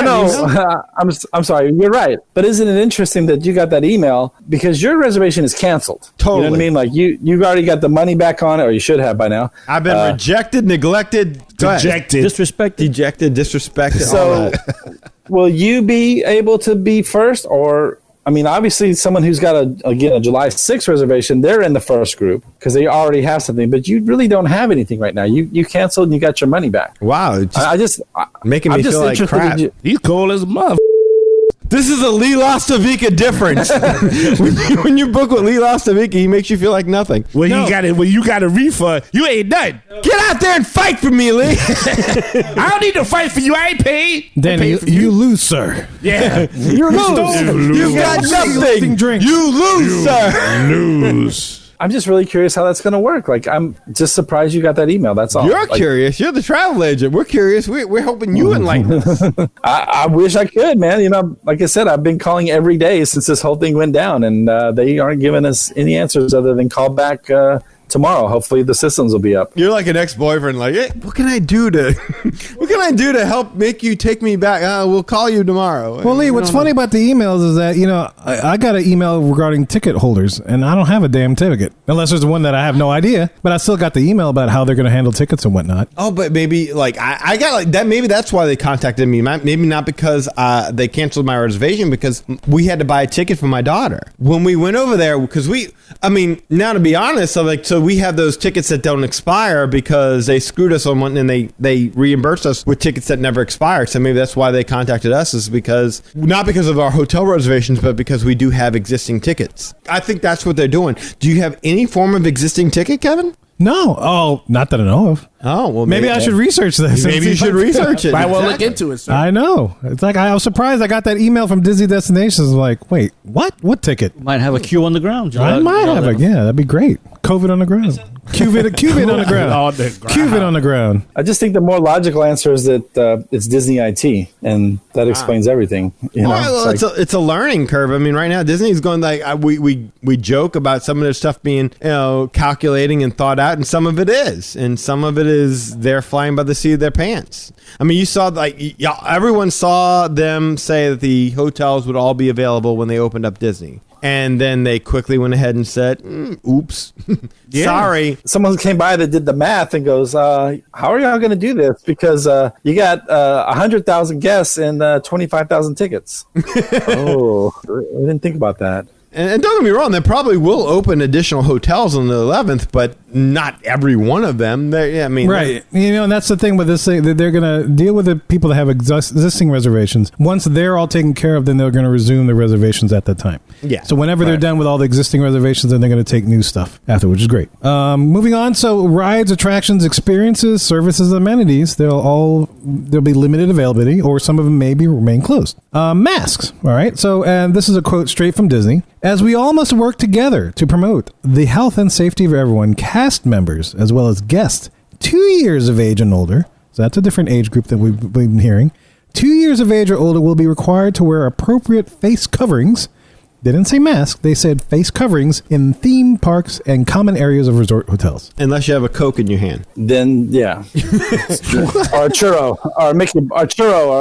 I'm sorry. You're right. But isn't it interesting that you got that email because your reservation is canceled? Totally. You know what I mean? Like you've already got the money back on it, or you should have by now. I've been rejected, neglected, dejected, disrespected. So, will you be able to be first, or? I mean, obviously, someone who's got a July 6th reservation, they're in the first group because they already have something. But you really don't have anything right now. You canceled and you got your money back. Wow, making me feel like crap. He's cold as a mother. This is a Lee Lostavica difference. when you book with Lee Lostavica, he makes you feel like nothing. When you got a refund, you ain't done. Get out there and fight for me, Lee. I don't need to fight for you. I ain't paid. Danny, you lose, sir. Yeah. You lose. You got nothing. You lose, sir. Lose. I'm just really curious how that's going to work. Like, I'm just surprised you got that email. That's all. You're curious. You're the travel agent. We're curious. We're hoping you enlighten us. I wish I could, man. You know, like I said, I've been calling every day since this whole thing went down, and they aren't giving us any answers other than call back tomorrow. Hopefully the systems will be up. You're like an ex-boyfriend, like, hey, what can I do to help make you take me back? We'll call you tomorrow. Well, Lee, what's funny about the emails is that, you know, I got an email regarding ticket holders, and I don't have a damn ticket, unless there's one that I have no idea, but I still got the email about how they're going to handle tickets and whatnot. Oh, but maybe, like, I got, like, that. Maybe that's why they contacted me. Maybe not because they canceled my reservation, because we had to buy a ticket for my daughter. When we went over there, because now to be honest, so we have those tickets that don't expire because they screwed us on one, and they reimbursed us with tickets that never expired. So maybe that's why they contacted us, is because, not because of our hotel reservations, but because we do have existing tickets. I think that's what they're doing. Do you have any form of existing ticket, Kevin? No. Oh, not that I know of. Oh, well, maybe I should research this. Maybe you should research it. Might well look into it, sir. I know. It's like I was surprised I got that email from Disney Destinations. I'm like, wait, what? What ticket? Might have a queue on the ground. I might have it. Yeah, that'd be great. COVID on the ground. Qvid on the ground. Qvid on the ground. I just think the more logical answer is that it's Disney IT, and that explains everything. You know, well, it's a learning curve. I mean, right now Disney's going like we joke about some of their stuff being, you know, calculating and thought out, and some of it is, and some of it is they're flying by the seat of their pants. I mean, you saw everyone saw them say that the hotels would all be available when they opened up Disney. And then they quickly went ahead and said, oops, sorry. Someone came by that did the math and goes, how are y'all going to do this? Because you got 100,000 guests and 25,000 tickets. Oh, I didn't think about that. And don't get me wrong, they probably will open additional hotels on the 11th, but not every one of them. Right. You know, and that's the thing with this thing, that they're going to deal with the people that have existing reservations. Once they're all taken care of, then they're going to resume the reservations at that time. Yeah. So whenever they're done with all the existing reservations, then they're going to take new stuff after, which is great. Moving on. So rides, attractions, experiences, services, amenities, there'll be limited availability, or some of them may remain closed. Masks. All right. So, and this is a quote straight from Disney. As we all must work together to promote the health and safety of everyone, cast members as well as guests 2 years of age and older, so that's a different age group than we've been hearing, 2 years of age or older will be required to wear appropriate face coverings. They didn't say mask, they said face coverings in theme parks and common areas of resort hotels. Unless you have a Coke in your hand. Then, yeah. Or a churro, or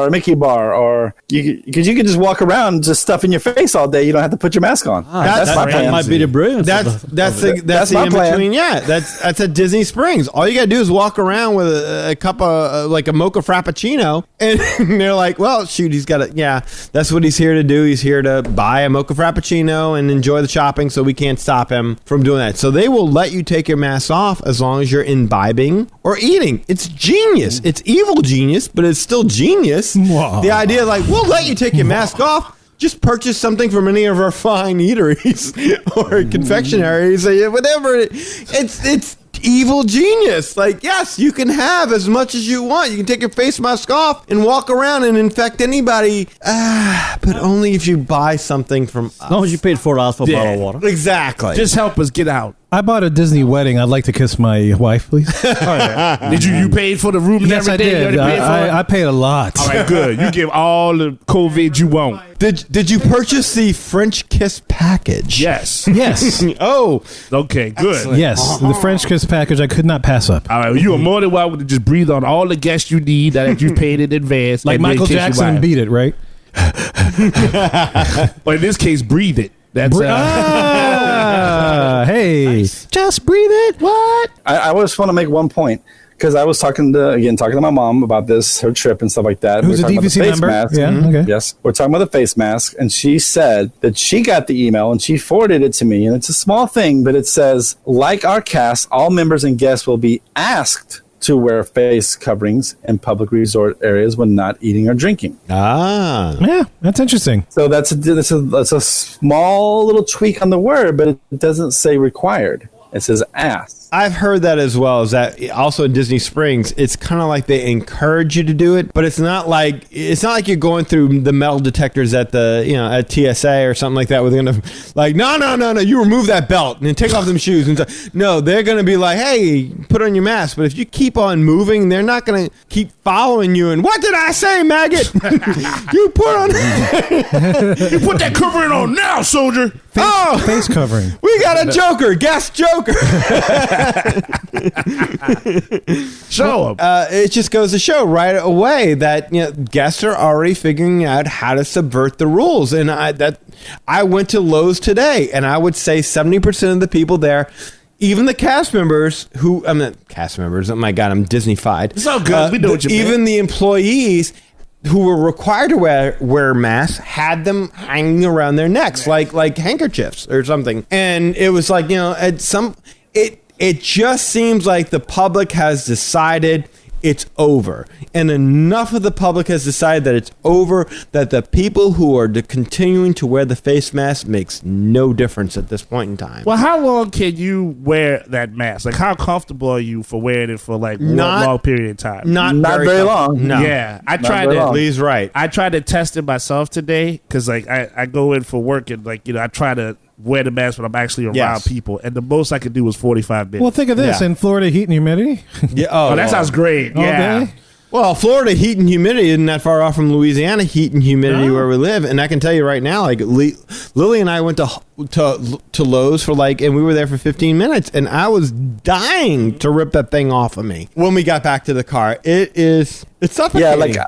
a Mickey bar, or because you can just walk around just stuff in your face all day. You don't have to put your mask on. That's my plan. That might be the brilliance. That's the in between. Yeah, that's at Disney Springs. All you gotta do is walk around with a cup of like a mocha frappuccino, and they're like, "Well, shoot, he's got to." Yeah, that's what he's here to do. He's here to buy a mocha frappuccino and enjoy the shopping, so we can't stop him from doing that. So they will let you take your mask off as long as you're imbibing or eating. It's genius. It's evil genius, but it's still genius. Wow. The idea, like, we'll let you take your mask off. Just purchase something from any of our fine eateries or confectionaries, or whatever. It's evil genius. Like, yes, you can have as much as you want. You can take your face mask off and walk around and infect anybody, but only if you buy something from us. As long as you paid $4 for a bottle of water. Exactly. Just help us get out. I bought a Disney wedding. I'd like to kiss my wife, please. Did you paid for the room and Yes, I everything? did. I paid a lot. All right, good. You give all the COVID you want. Did you purchase the French kiss package? Yes. Yes. Oh, Okay, good. Excellent. Yes. The French kiss package I could not pass up. All right, you are more than welcome to just breathe on all the guests you need that you paid in advance. Like and then Michael kiss your Jackson wife. beat it, right? Or in this case, breathe it. That's hey, just breathe it. What? I just want to make one point, because I was talking to my mom about this, her trip and stuff like that. Who's a We're talking about DVC the face member? mask. Yeah, okay. Yes, we're talking about the face mask, and she said that she got the email and she forwarded it to me, and it's a small thing, but it says, like our cast, all members and guests will be asked to wear face coverings in public resort areas when not eating or drinking. Ah. Yeah, that's interesting. So that's a small little tweak on the word, but it doesn't say required. It says asked. I've heard that as well. Is that also in Disney Springs? It's kind of like they encourage you to do it, but it's not like you're going through the metal detectors at at TSA or something like that. Where they're gonna like, no, you remove that belt and then take off them shoes. And no, they're gonna be like, hey, put on your mask. But if you keep on moving, they're not gonna keep following you. And what did I say, maggot? You put on, you put that covering on now, soldier. Face covering. We got a Joker, guest Joker. Show them. It just goes to show right away that guests are already figuring out how to subvert the rules. And I went to Lowe's today, and I would say 70% of the people there, even the cast members cast members. Oh my God, I'm Disney-fied. It's all good. We know what you mean. Even the employees who were required to wear masks had them hanging around their necks like handkerchiefs or something. And it was like, it just seems like the public has decided it's over. And enough of the public has decided that it's over, that the people who are continuing to wear the face mask makes no difference at this point in time. Well, how long can you wear that mask? Like, how comfortable are you for wearing it for like one long period of time? Not very long. No. Yeah, I tried to. Lee's right. I tried to test it myself today because like I go in for work and I try to wear the mask when I'm actually around people, and the most I could do was 45 minutes. Well, think of this. Yeah. In Florida, heat and humidity. Yeah. Oh, that soasounds great. All Yeah. day? Well, Florida heat and humidity isn't that far off from Louisiana heat and humidity where we live, and I can tell you right now, like Lily and I went to Lowe's for and we were there for 15 minutes, and I was dying to rip that thing off of me when we got back to the car. It's suffocating. Yeah,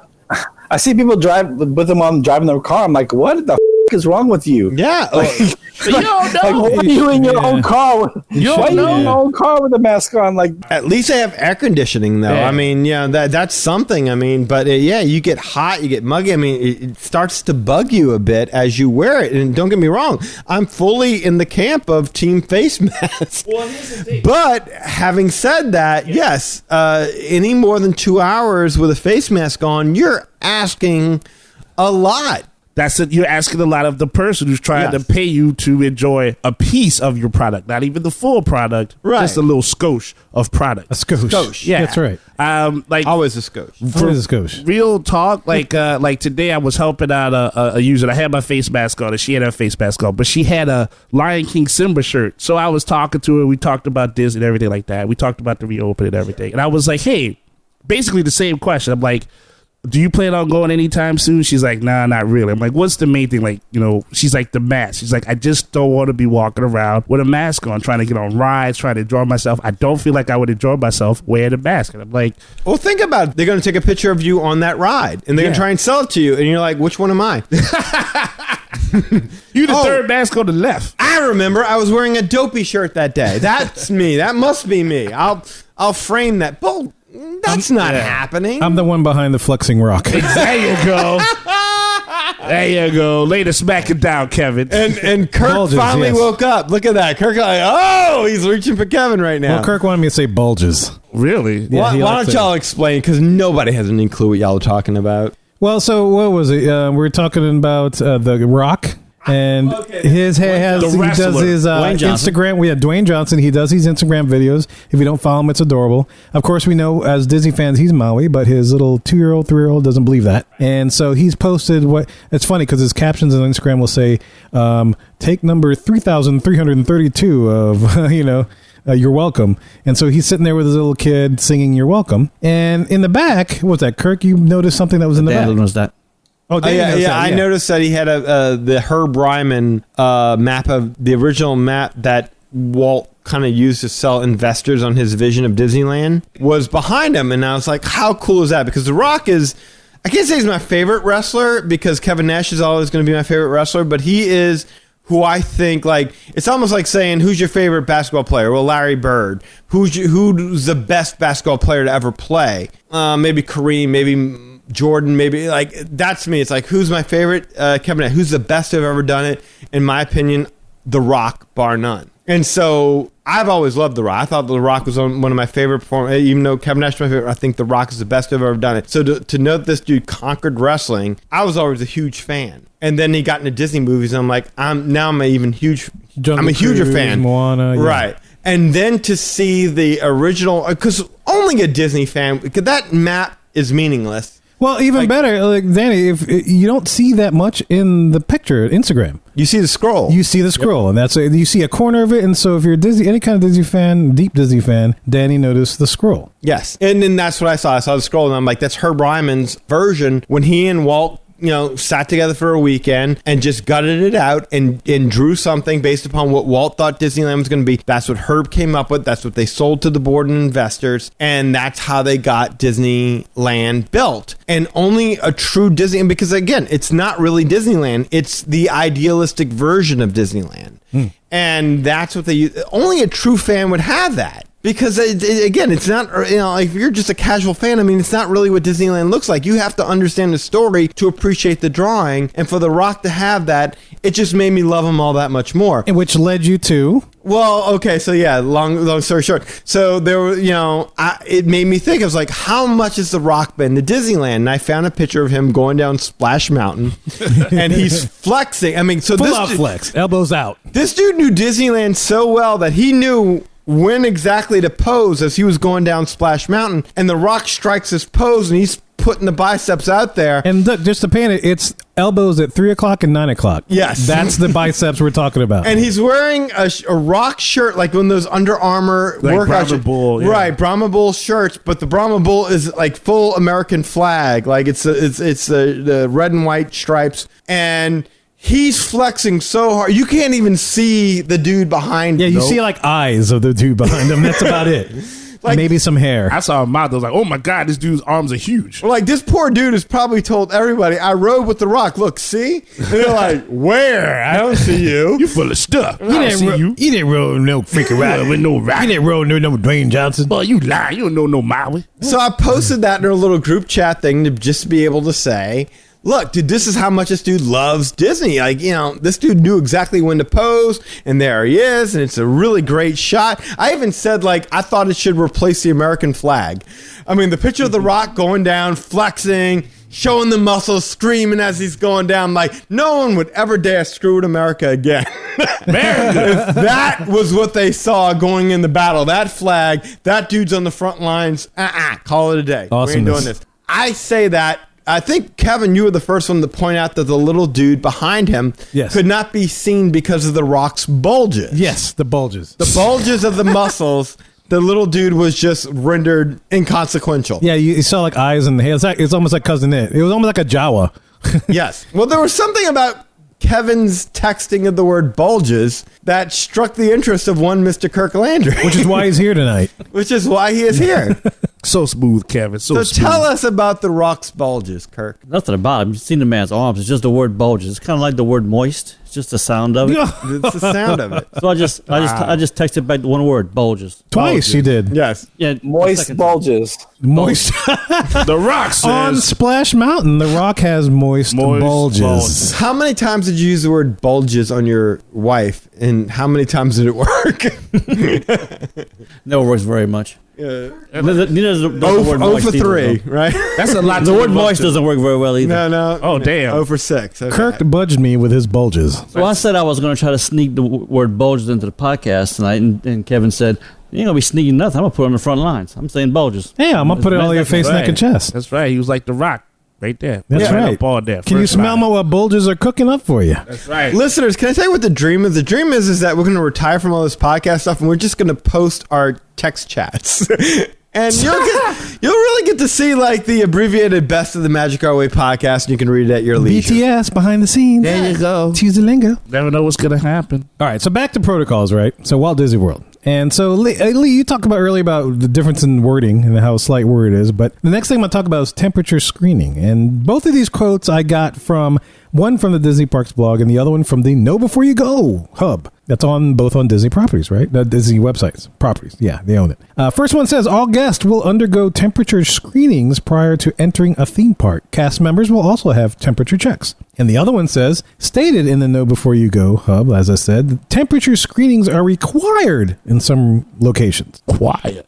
I see people drive with them on driving their car. I'm like, what the is wrong with you? Yeah. You don't know. Why are you in your own car? Why are you in your own car with a mask on? At least they have air conditioning, though. Yeah. I mean, that's something. I mean, but you get hot, you get muggy. I mean, it starts to bug you a bit as you wear it. And don't get me wrong, I'm fully in the camp of team face mask. Well, here's the thing. But having said that, yes, any more than 2 hours with a face mask on, you're asking a lot. That's it. You're asking a lot of the person who's trying to pay you to enjoy a piece of your product, not even the full product, just a little skosh of product. A skosh. Yeah, That's right. Always a skosh. Always a skosh. Real talk, like today I was helping out a user. I had my face mask on and she had her face mask on, but she had a Lion King Simba shirt. So I was talking to her. We talked about Disney and everything like that. We talked about the reopening and everything. And I was like, hey, basically the same question. I'm like, do you plan on going anytime soon? She's like, nah, not really. I'm like, what's the main thing? Like, she's like, the mask. She's like, I just don't want to be walking around with a mask on, trying to get on rides, trying to enjoy myself. I don't feel like I would enjoy myself wearing a mask. And I'm like, well, think about it. They're going to take a picture of you on that ride, and they're going to try and sell it to you. And you're like, which one am I? You the third mask on the left. I remember I was wearing a Dopey shirt that day. That's me. That must be me. I'll frame that. Bull. That's not happening. I'm the one behind the flexing rock. There you go. There you go. Lay the smack it down, Kevin. And Kirk Bulges, finally yes. woke up. Look at that. Kirk, he's reaching for Kevin right now. Well, Kirk wanted me to say bulges. Really? Yeah, why don't y'all explain? Because nobody has any clue what y'all are talking about. Well, so what was it? We're talking about The Rock. And his he does his Instagram. We had Dwayne Johnson. He does his Instagram videos. If you don't follow him, it's adorable. Of course, we know as Disney fans, he's Maui, but his little 2-year-old, 3-year-old doesn't believe that. And so he's posted it's funny because his captions on Instagram will say, take number 3,332 of, you're welcome. And so he's sitting there with his little kid singing You're Welcome. And in the back, what was that, Kirk? You noticed something that was in the back? knows that. Oh, I noticed that he had the Herb Ryman map of the original map that Walt kind of used to sell investors on his vision of Disneyland was behind him. And I was like, how cool is that? Because The Rock is, I can't say he's my favorite wrestler because Kevin Nash is always going to be my favorite wrestler, but he is who I think, it's almost like saying, who's your favorite basketball player? Well, Larry Bird. Who's the best basketball player to ever play? Maybe Kareem, maybe Jordan, maybe. That's me. It's like, who's my favorite? Kevin Nash. Who's the best who've ever done it? In my opinion, The Rock, bar none. And so I've always loved The Rock. I thought The Rock was one of my favorite performers. Even though Kevin Nash is my favorite, I think The Rock is the best who've ever done it. So to know that this dude conquered wrestling, I was always a huge fan. And then he got into Disney movies, and I'm like, I'm a huger fan. Moana, yeah. Right. And then to see the original, because only a Disney fan, because that map is meaningless. Well, even better, like Danny, if you don't see that much in the picture, Instagram. You see the scroll. You see the scroll, and you see a corner of it. And so, if you're any kind of Disney fan, deep Disney fan, Danny noticed the scroll. Yes, and then that's what I saw. I saw the scroll, and I'm like, that's Herb Ryman's version when he and Walt, sat together for a weekend and just gutted it out and drew something based upon what Walt thought Disneyland was going to be. That's what Herb came up with. That's what they sold to the board and investors. And that's how they got Disneyland built. And only a true Disney, because again, it's not really Disneyland. It's the idealistic version of Disneyland. And that's what only a true fan would have that. Because, again, it's not, if you're just a casual fan, it's not really what Disneyland looks like. You have to understand the story to appreciate the drawing. And for The Rock to have that, it just made me love him all that much more. And which led you to? Well, okay, so yeah, long story short. So there were, it made me think. I was like, how much has The Rock been to Disneyland? And I found a picture of him going down Splash Mountain, and he's flexing. Full out flex, elbows out. This dude knew Disneyland so well that he knew when exactly to pose as he was going down Splash Mountain, and The Rock strikes his pose, and he's putting the biceps out there. And look, just to paint it, it's elbows at 3 o'clock and 9 o'clock. Yes. That's the biceps we're talking about. And he's wearing a Rock shirt, like one of those Under Armour like workout Brahma Bull, yeah. Right, Brahma Bull shirts, but the Brahma Bull is like full American flag. Like it's the red and white stripes. And he's flexing so hard. You can't even see the dude behind him. Yeah, you see like eyes of the dude behind him. That's about it. Like, maybe some hair. I saw a mouth. I was like, oh my God, this dude's arms are huge. Like, this poor dude has probably told everybody, I rode with The Rock. Look, see? And they're like, where? I don't see you. You full of stuff. You didn't roll no freaking ride with no Rock. You didn't roll no Dwayne Johnson. Boy, you lie. You don't know no Maui. So I posted that in a little group chat thing to just be able to say, look, dude, this is how much this dude loves Disney. Like, this dude knew exactly when to pose, and there he is, and it's a really great shot. I even said, I thought it should replace the American flag. The picture of The Rock going down, flexing, showing the muscles, screaming as he's going down, like, no one would ever dare screw with America again. If that was what they saw going in the battle, that flag, that dude's on the front lines, call it a day. We ain't doing this. I say that. I think, Kevin, you were the first one to point out that the little dude behind him could not be seen because of The Rock's bulges. Yes, the bulges. The bulges of the muscles, the little dude was just rendered inconsequential. Yeah, you saw like eyes and hair. It's almost like Cousin It. It was almost like a Jawa. Yes. Well, there was something about Kevin's texting of the word bulges that struck the interest of one Mr. Kirk Landry. Which is why he's here tonight. Which is why he is here. So smooth, Kevin. So smooth. Tell us about The Rock's bulges, Kirk. Nothing about him. You've seen the man's arms. It's just the word bulges. It's kind of like the word moist. It's just the sound of it. It's the sound of it. So I just texted back the one word, bulges. Twice you did. Yes. Yeah, Moist bulges. Moist. The Rock says. On Splash Mountain, The Rock has moist bulges. How many times did you use the word bulges on your wife, and how many times did it work? Never works very much. Neither does the word moist. 0 for 3, right? That's a lot. The word moist doesn't work very well either. No. Oh, damn. 0 for 6. Okay. Kirk budged me with his bulges. So I said I was going to try to sneak the word bulges into the podcast tonight, and Kevin said, you ain't going to be sneaking nothing. I'm going to put it on the front lines. I'm saying bulges. Yeah, I'm going to put it all your face, neck, and chest. That's right. He was like The Rock. Right there. That's right. Up there. Can you smell what bulges are cooking up for you? That's right. Listeners, can I tell you what the dream is? The dream is that we're going to retire from all this podcast stuff, and we're just going to post our text chats. And you'll really get to see like the abbreviated Best of the Magic Our Way podcast, and you can read it at your leisure. BTS behind the scenes. There you go. Tuesday lingo. Never know what's going to happen. All right, so back to protocols, right? So Walt Disney World. And so, Lee, you talked about earlier about the difference in wording and how slight word is, but the next thing I'm going to talk about is temperature screening. And both of these quotes I got from one from the Disney Parks blog and the other one from the Know Before You Go hub. That's both on Disney properties, right? Disney websites, properties. Yeah, they own it. First one says, all guests will undergo temperature screenings prior to entering a theme park. Cast members will also have temperature checks. And the other one says, stated in the Know Before You Go hub, as I said, temperature screenings are required in some locations.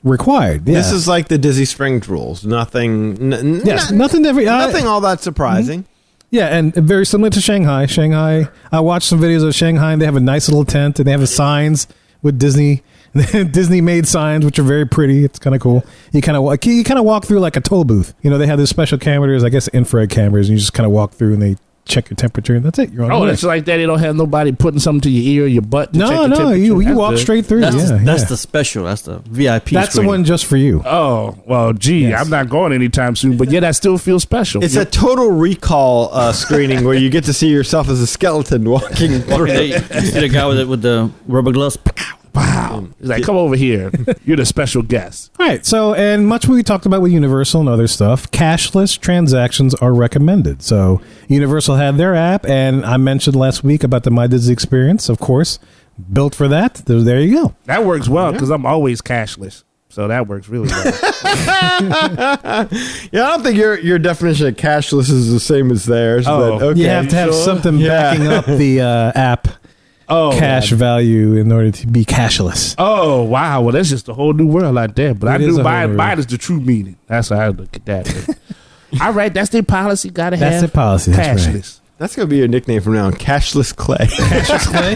Required, yeah. This is like the Disney Springs rules. Nothing all that surprising. Mm-hmm. Yeah, and very similar to Shanghai. I watched some videos of Shanghai, and they have a nice little tent, and they have signs with Disney made signs, which are very pretty. It's kind of cool. You kind of walk through like a toll booth. You know, they have these special cameras, I guess infrared cameras, and you just kind of walk through, and they check your temperature, and that's it. You're on the way. It's like that. They don't have nobody putting something to your ear or your butt to check your temperature. You walk good. Straight through. That's the special. That's the VIP That's screening. the one just for you. Oh, well, gee, yes. I'm not going anytime soon, but that still feels special. It's a total recall screening where you get to see yourself as a skeleton walking through. You see the guy with the rubber gloves. Wow. He's like, come over here. You're the special guest. All right. So, and much we talked about with Universal and other stuff, cashless transactions are recommended. So, Universal had their app, and I mentioned last week about the My Disney Experience, of course, built for that. There you go. That works well because I'm always cashless. So that works really well. I don't think your definition of cashless is the same as theirs. Oh, but okay. You have to have something backing up the app. Cash value in order to be cashless. Oh, wow. Well, that's just a whole new world out there. But I knew mine is the true meaning. That's how I look at that. All right, that's their policy. Gotta have. That's their policy. Cashless. That's right. That's gonna be your nickname from now on, Cashless Clay. Cashless Clay.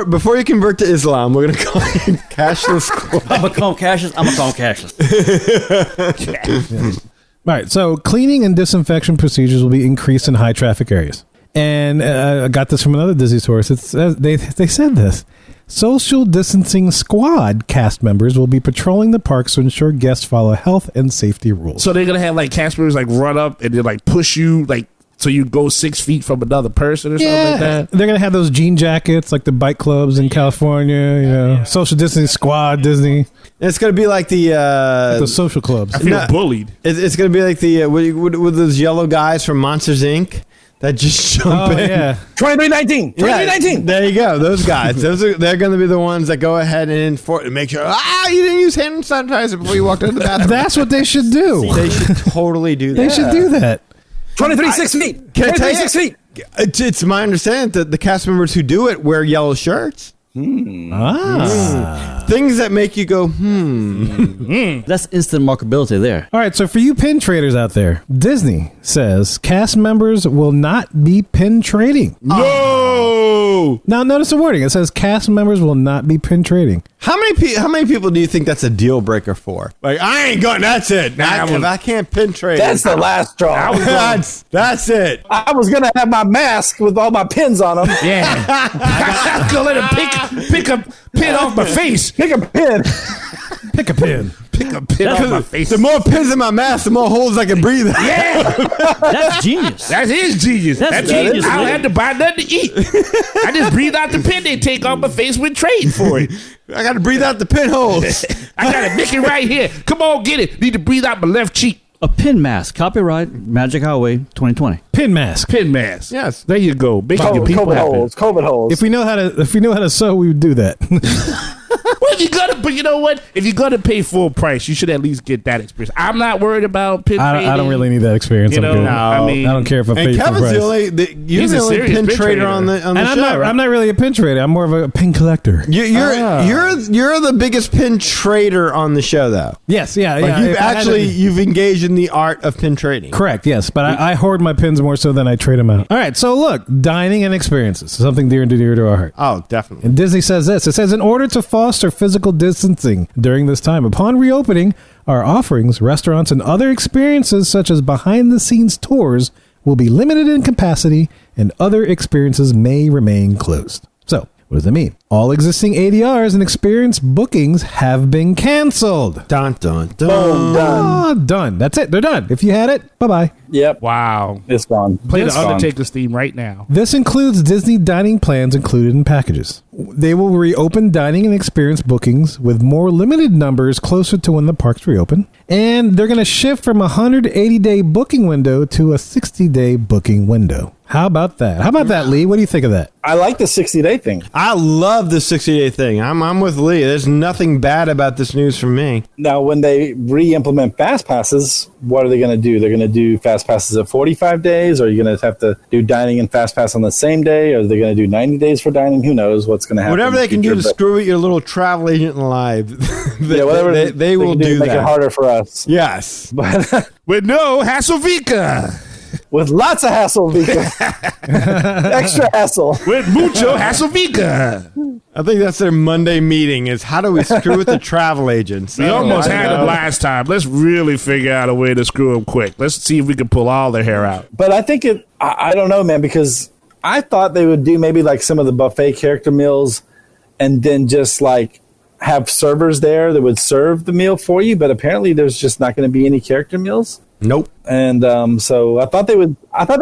Before you convert to Islam, we're gonna call you Cashless Clay. I'm gonna call him cashless. All right. So cleaning and disinfection procedures will be increased in high traffic areas. And I got this from another Disney source. They said this. Social distancing squad cast members will be patrolling the parks to ensure guests follow health and safety rules. So they're going to have like cast members like run up and they like push you like so you go 6 feet from another person or something like that? They're going to have those jean jackets like the bike clubs in California, social distancing squad, Disney. It's going to be like the social clubs. I feel bullied. It's going to be like the with those yellow guys from Monsters, Inc. That just jump in. Yeah. 2319. 2319. There you go. Those guys. They're going to be the ones that go ahead and make sure. You didn't use hand sanitizer before you walked into the bathroom. That's what they should do. They should totally do that. They should do that. 23.6 feet. 23.6 feet. It's my understanding that the cast members who do it wear yellow shirts. Things that make you go, That's instant marketability there. All right, so for you pin traders out there, Disney says cast members will not be pin trading. No! Now notice the wording. It says cast members will not be pin trading. How many people do you think that's a deal breaker for? Like, I ain't going, that's it. If I can't pin trade. That's the last straw. That's it. I was going to have my mask with all my pins on them. Yeah. I was going to let him pick a pin off my face. Pick a pin. Pick a pin. Pick a pin off my face. The more pins in my mask, the more holes I can breathe out. Yeah. That's genius. That is genius. That's genius. I don't have to buy nothing to eat. I just breathe out the pin they take off my face when trading for it. I got to breathe out the pinholes. I got a Mickey right here. Come on, get it. Need to breathe out my left cheek. A pin mask. Copyright Magic Highway 2020. Pin mask. Pin mask. Yes. There you go. Making your people happy. COVID holes. If we know how to sew, we would do that. Well, but you know what? If you're gonna pay full price, you should at least get that experience. I'm not worried about pin trading. I don't really need that experience. You know, I'm good. I mean, I don't care if I pay And full Kevin's price. you're the only pin trader on the And show, right? I'm not really a pin trader. I'm more of a pin collector. You're the biggest pin trader on the show, though. Yes, yeah. You've engaged in the art of pin trading. Correct, yes. But I hoard my pins more so than I trade them out. All right, so look, dining and experiences. Something dear and dear to our heart. Oh, definitely. And Disney says this. It says, in order to foster physical distancing during this time, upon reopening, our offerings, restaurants, and other experiences such as behind-the-scenes tours will be limited in capacity and other experiences may remain closed. So, what does that mean? All existing ADRs and experience bookings have been canceled. Dun, dun, dun. Boom, done. Done. That's it. They're done. If you had it, bye-bye. Yep. Wow. It's gone. Play It's the gone. Undertaker's theme right now. This includes Disney dining plans included in packages. They will reopen dining and experience bookings with more limited numbers closer to when the parks reopen. And they're going to shift from a 180-day booking window to a 60-day booking window. How about that, Lee? What do you think of that? I like the 60-day thing. I love the 60-day thing. I'm with Lee. There's nothing bad about this news for me. Now, when they re-implement fast passes, what are they going to do? They're going to do fast passes at 45 days? Or are you going to have to do dining and fast pass on the same day? Or are they going to do 90 days for dining? Who knows what's going to happen? Whatever they can do to screw with your little travel agent live, whatever they will do make that. it harder for us. Yes. But With no hassle Vika. with lots of hassle, Vika. Extra hassle. With mucho hassle Vika. I think that's their Monday meeting is how do we screw with the travel agents? We almost had them last time. Let's really figure out a way to screw them quick. Let's see if we can pull all their hair out. But I think I don't know, man, because I thought they would do maybe like some of the buffet character meals and then just like have servers there that would serve the meal for you. But apparently there's just not going to be any character meals. Nope. And so I thought there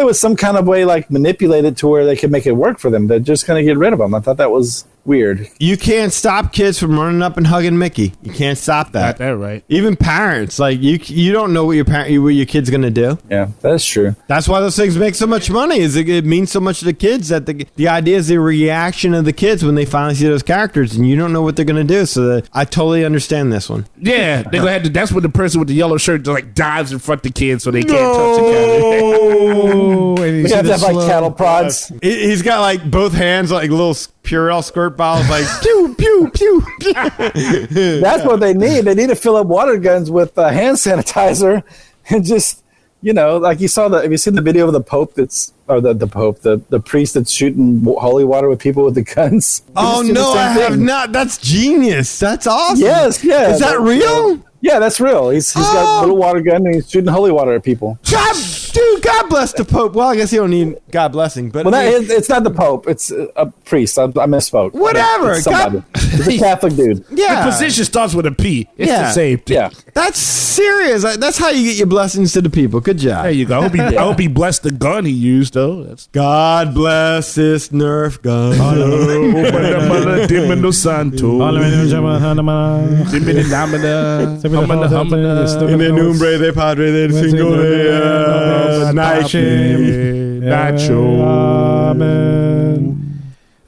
was some kind of way like manipulate it to where they could make it work for them. They're just going to get rid of them. I thought that was weird. You can't stop kids from running up and hugging Mickey. You can't stop that. Got that right. Even parents, like you don't know what your kid's going to do. Yeah, that's true. That's why those things make so much money. Is it means so much to the kids that the idea is the reaction of the kids when they finally see those characters, and you don't know what they're going to do. So I totally understand this one. Yeah, they're gonna have to. That's when the person with the yellow shirt like dives in front of the kids so they can't touch the cat. We have to have like cattle prods. He's got like both hands like little Purell squirt bottles, like pew pew pew. Pew. That's what they need. They need to fill up water guns with hand sanitizer and just, like you saw have you seen the video of the Pope the priest that's shooting holy water with people with the guns? Oh no, I have not. That's genius. That's awesome. Yes, yeah. Is that real? Yeah, that's real. He's got a little water gun and he's shooting holy water at people. God bless the Pope. Well, I guess you don't need God blessing, but it's not the Pope. It's a priest. I misspoke. Whatever. It's somebody. It's a Catholic dude. Yeah. The position starts with a P. It's the same thing. Yeah. That's serious. That's how you get your blessings to the people. Good job. There you go. I hope he blessed the gun he used, though. That's God bless this Nerf gun.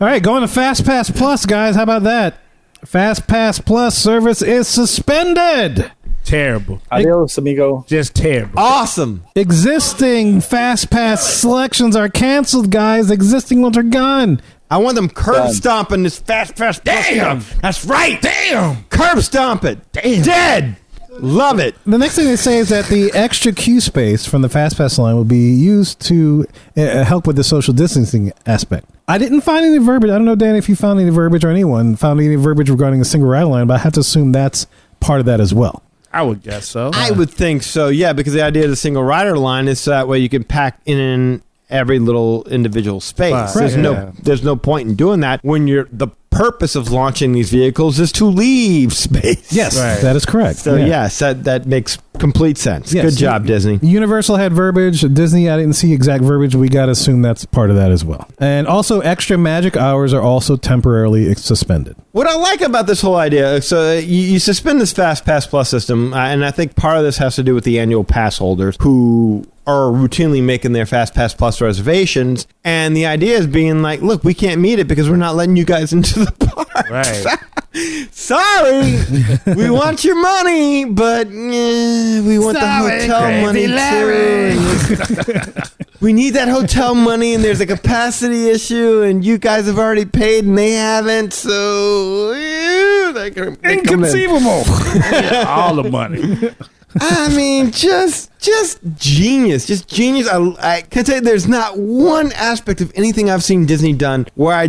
All right, going to Fast Pass Plus, guys. How about that? Fast Pass Plus service is suspended. Terrible. Adios, amigo. Just terrible. Awesome. Existing Fast Pass selections are canceled, guys. Existing ones are gone. I want them curb stomping this Fast Pass Plus stuff. That's right. Damn. Curb stomp it. Damn. Dead. Love it. The next thing they say is that the extra queue space from the Fast Pass line will be used to help with the social distancing aspect. I didn't find any verbiage. I don't know, Dan, if you found any verbiage or anyone found any verbiage regarding a single ride line, but I have to assume that's part of that as well. I would guess so. I would think so, yeah, because the idea of the single rider line is so that way you can pack in every little individual space. Right. There's no point in doing that when the purpose of launching these vehicles is to leave space. Yes, that is correct. So yes, that makes complete sense. Yes. Good job, Disney. Universal had verbiage. Disney, I didn't see exact verbiage. We got to assume that's part of that as well. And also, extra magic hours are also temporarily suspended. What I like about this whole idea, so you suspend this Fast Pass Plus system, and I think part of this has to do with the annual pass holders who are routinely making their Fast Pass Plus reservations, and the idea is being like, look, we can't meet it because we're not letting you guys into the park. Right. Sorry, we want your money, but we want the hotel money too. We need that hotel money, and there's a capacity issue, and you guys have already paid, and they haven't, so Inconceivable. All the money. I mean, just genius, just genius. I can tell you, there's not one aspect of anything I've seen Disney done where I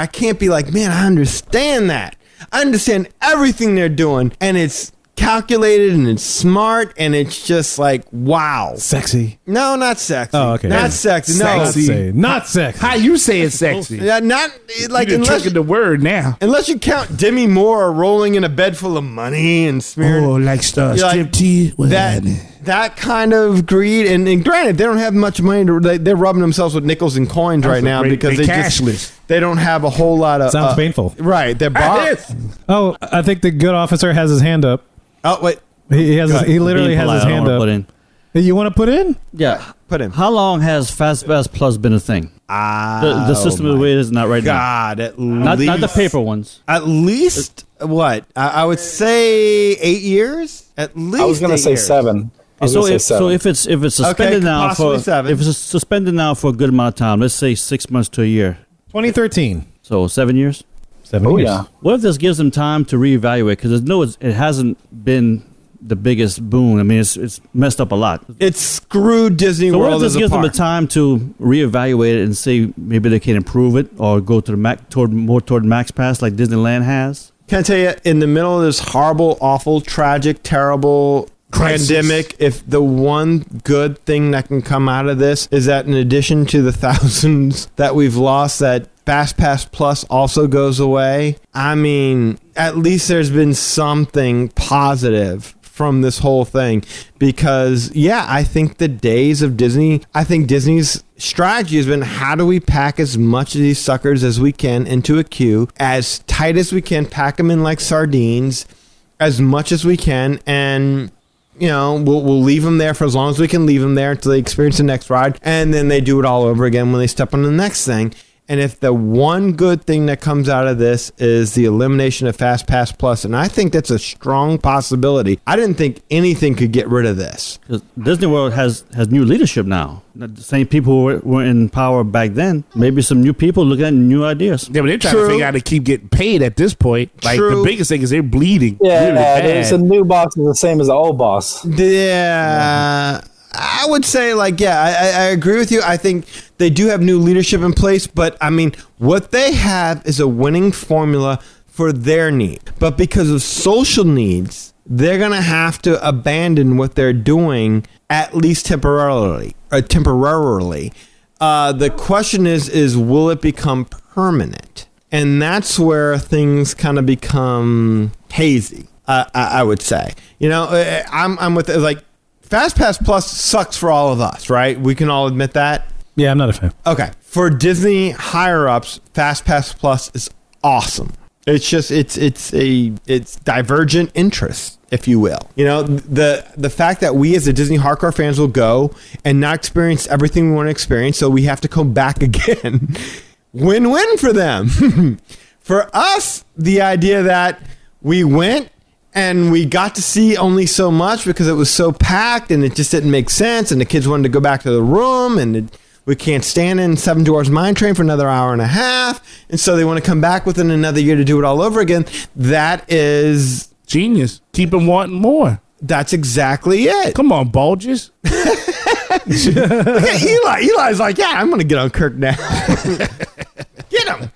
can't be like, man, I understand that. I understand everything they're doing, and it's calculated and it's smart, and it's just like, wow. Sexy. No, not sexy. Oh, okay. Not sexy. No, Not sexy. How you say it's sexy? Yeah, not like You're tricking the word now. unless you count Demi Moore rolling in a bed full of money and smearing. Oh, like You're like, strip tea. that kind of greed, and granted, they don't have much money. They're rubbing themselves with nickels and coins right now because they cashless. they don't have a whole lot of. Sounds painful. Right, they're Oh, I think the good officer has his hand up. Oh wait, He literally has his hand up. You want to put in? Yeah. Put in. How long has FastPass Plus been a thing? The system the way it is not right now. God, at Not least the paper ones. At least what? I would say 8 years. At least I was going to 8 say years. 7. So if it's suspended now possibly for 7. if it's suspended now for a good amount of time, let's say 6 months to a year. 2013. So 7 years. 7 Oh years. yeah. What if this gives them time to reevaluate? Because it hasn't been the biggest boom. I mean, it's messed up a lot. It screwed Disney So what if World this as a gives them the park. time to reevaluate it and see maybe they can improve it or go to the more toward Max Pass like Disneyland has? Can I tell you, in the middle of this horrible, awful, tragic, terrible pandemic, if the one good thing that can come out of this is that in addition to the thousands that we've lost, that FastPass Plus also goes away. I mean, at least there's been something positive from this whole thing, because I think the days of Disney, I think Disney's strategy has been, how do we pack as much of these suckers as we can into a queue, as tight as we can, pack them in like sardines, as much as we can, and we'll leave them there for as long as we can leave them there until they experience the next ride, and then they do it all over again when they step on the next thing. And if the one good thing that comes out of this is the elimination of FastPass Plus, and I think that's a strong possibility. I didn't think anything could get rid of this. 'Cause Disney World has new leadership now. Not the same people who were in power back then. Maybe some new people looking at new ideas. Yeah, but they're trying to figure out how to keep getting paid at this point. Like, True. the biggest thing is they're bleeding. Yeah, really bad. it's a new boss is the same as the old boss. Yeah. I would say, I agree with you. I think they do have new leadership in place, but I mean, what they have is a winning formula for their need. But because of social needs, they're going to have to abandon what they're doing, at least temporarily. The question is, will it become permanent? And that's where things kind of become hazy, I would say. I'm with FastPass Plus sucks for all of us, right? We can all admit that. Yeah, I'm not a fan. Okay. For Disney higher-ups, FastPass Plus is awesome. It's just it's divergent interest, if you will. The fact that we as the Disney hardcore fans will go and not experience everything we want to experience, so we have to come back again. Win-win for them. For us, the idea that we went and we got to see only so much because it was so packed and it just didn't make sense, and the kids wanted to go back to the room, and we can't stand in Seven Dwarfs Mine Train for another hour and a half, and so they want to come back within another year to do it all over again. That is Genius. Keep them wanting more. That's exactly it. Come on, Bulges. Eli's like, yeah, I'm going to get on Kirk now. Get him.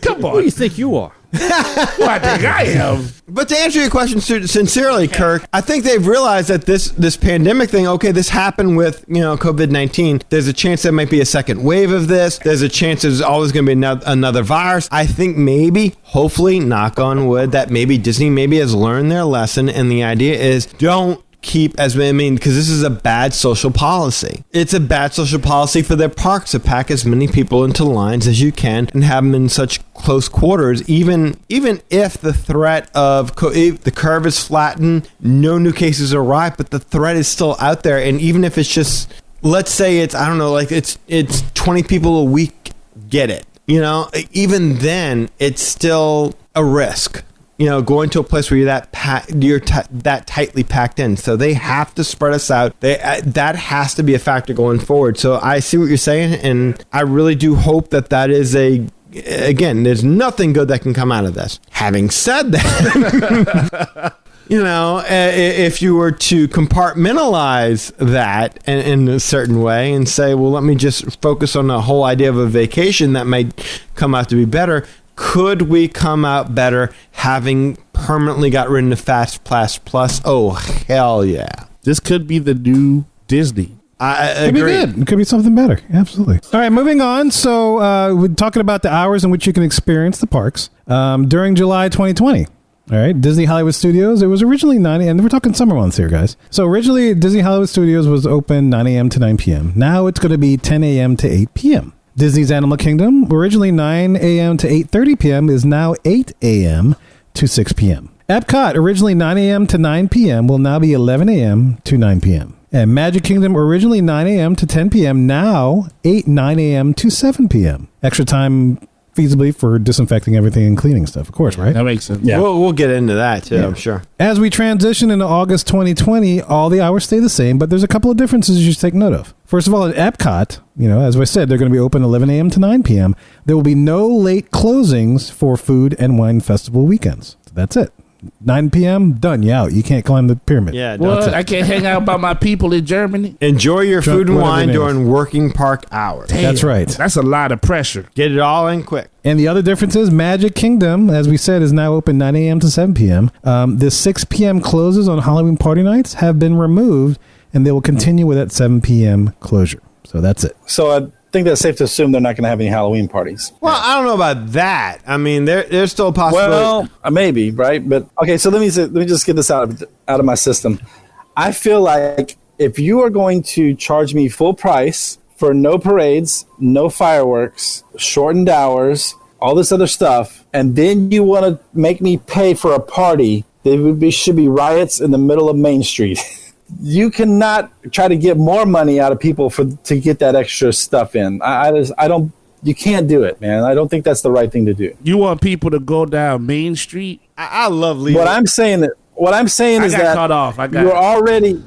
Come Who do on. you think you are? Well, I think I am. But to answer your question sincerely, Kirk, I think they've realized that this pandemic thing, okay, this happened with, COVID-19. There's a chance there might be a second wave of this. There's a chance there's always going to be another virus. I think maybe, hopefully, knock on wood, that maybe Disney has learned their lesson. And the idea is, don't keep because this is a bad social policy. It's a bad social policy for their parks to pack as many people into lines as you can and have them in such close quarters, even if the threat of the curve is flattened, no new cases arrive, but the threat is still out there. And even if it's just, let's say it's, I don't know, it's 20 people a week get it, even then it's still a risk. Going to a place where you're that tightly packed in. So they have to spread us out. That has to be a factor going forward. So I see what you're saying, and I really do hope that is again, there's nothing good that can come out of this. Having said that, if you were to compartmentalize that in a certain way and say, well, let me just focus on the whole idea of a vacation that might come out to be better. Could we come out better having permanently got rid of FastPass Plus? Oh, hell yeah. This could be the new Disney. I Could be agree. good. It could be something better. Absolutely. All right, moving on. So we're talking about the hours in which you can experience the parks during July 2020. All right, Disney Hollywood Studios. It was originally 9 a.m. And we're talking summer months here, guys. So originally, Disney Hollywood Studios was open 9 a.m. to 9 p.m. Now it's going to be 10 a.m. to 8 p.m. Disney's Animal Kingdom, originally 9 a.m. to 8:30 p.m., is now 8 a.m. to 6 p.m. Epcot, originally 9 a.m. to 9 p.m., will now be 11 a.m. to 9 p.m. And Magic Kingdom, originally 9 a.m. to 10 p.m., now 9 a.m. to 7 p.m. Extra time feasibly for disinfecting everything and cleaning stuff, of course, right? That makes sense. Yeah. We'll get into that too, I'm sure. As we transition into August 2020, all the hours stay the same, but there's a couple of differences you should take note of. First of all, at Epcot, as I said, they're going to be open 11 a.m. to 9 p.m. There will be no late closings for food and wine festival weekends. So that's it. 9 p.m., done. You out. You can't climb the pyramid. Yeah, What? I can't hang out by my people in Germany? enjoy your food and whatever wine it is. during working park hours. That's right. That's a lot of pressure. Get it all in quick. And the other difference is Magic Kingdom, as we said, is now open 9 a.m. to 7 p.m. The 6 p.m. closes on Halloween party nights have been removed, and they will continue with that 7 p.m. closure. So that's it. So I think that's safe to assume they're not going to have any Halloween parties. Well, I don't know about that. I mean, there's still a possibility. Well, maybe, right? But okay, so let me just get this out of my system. I feel like if you are going to charge me full price for no parades, no fireworks, shortened hours, all this other stuff, and then you want to make me pay for a party, there should be riots in the middle of Main Street. You cannot try to get more money out of people to get that extra stuff in. I don't. You can't do it, man. I don't think that's the right thing to do. You want people to go down Main Street? I love leaving. What I'm saying is got that cut off.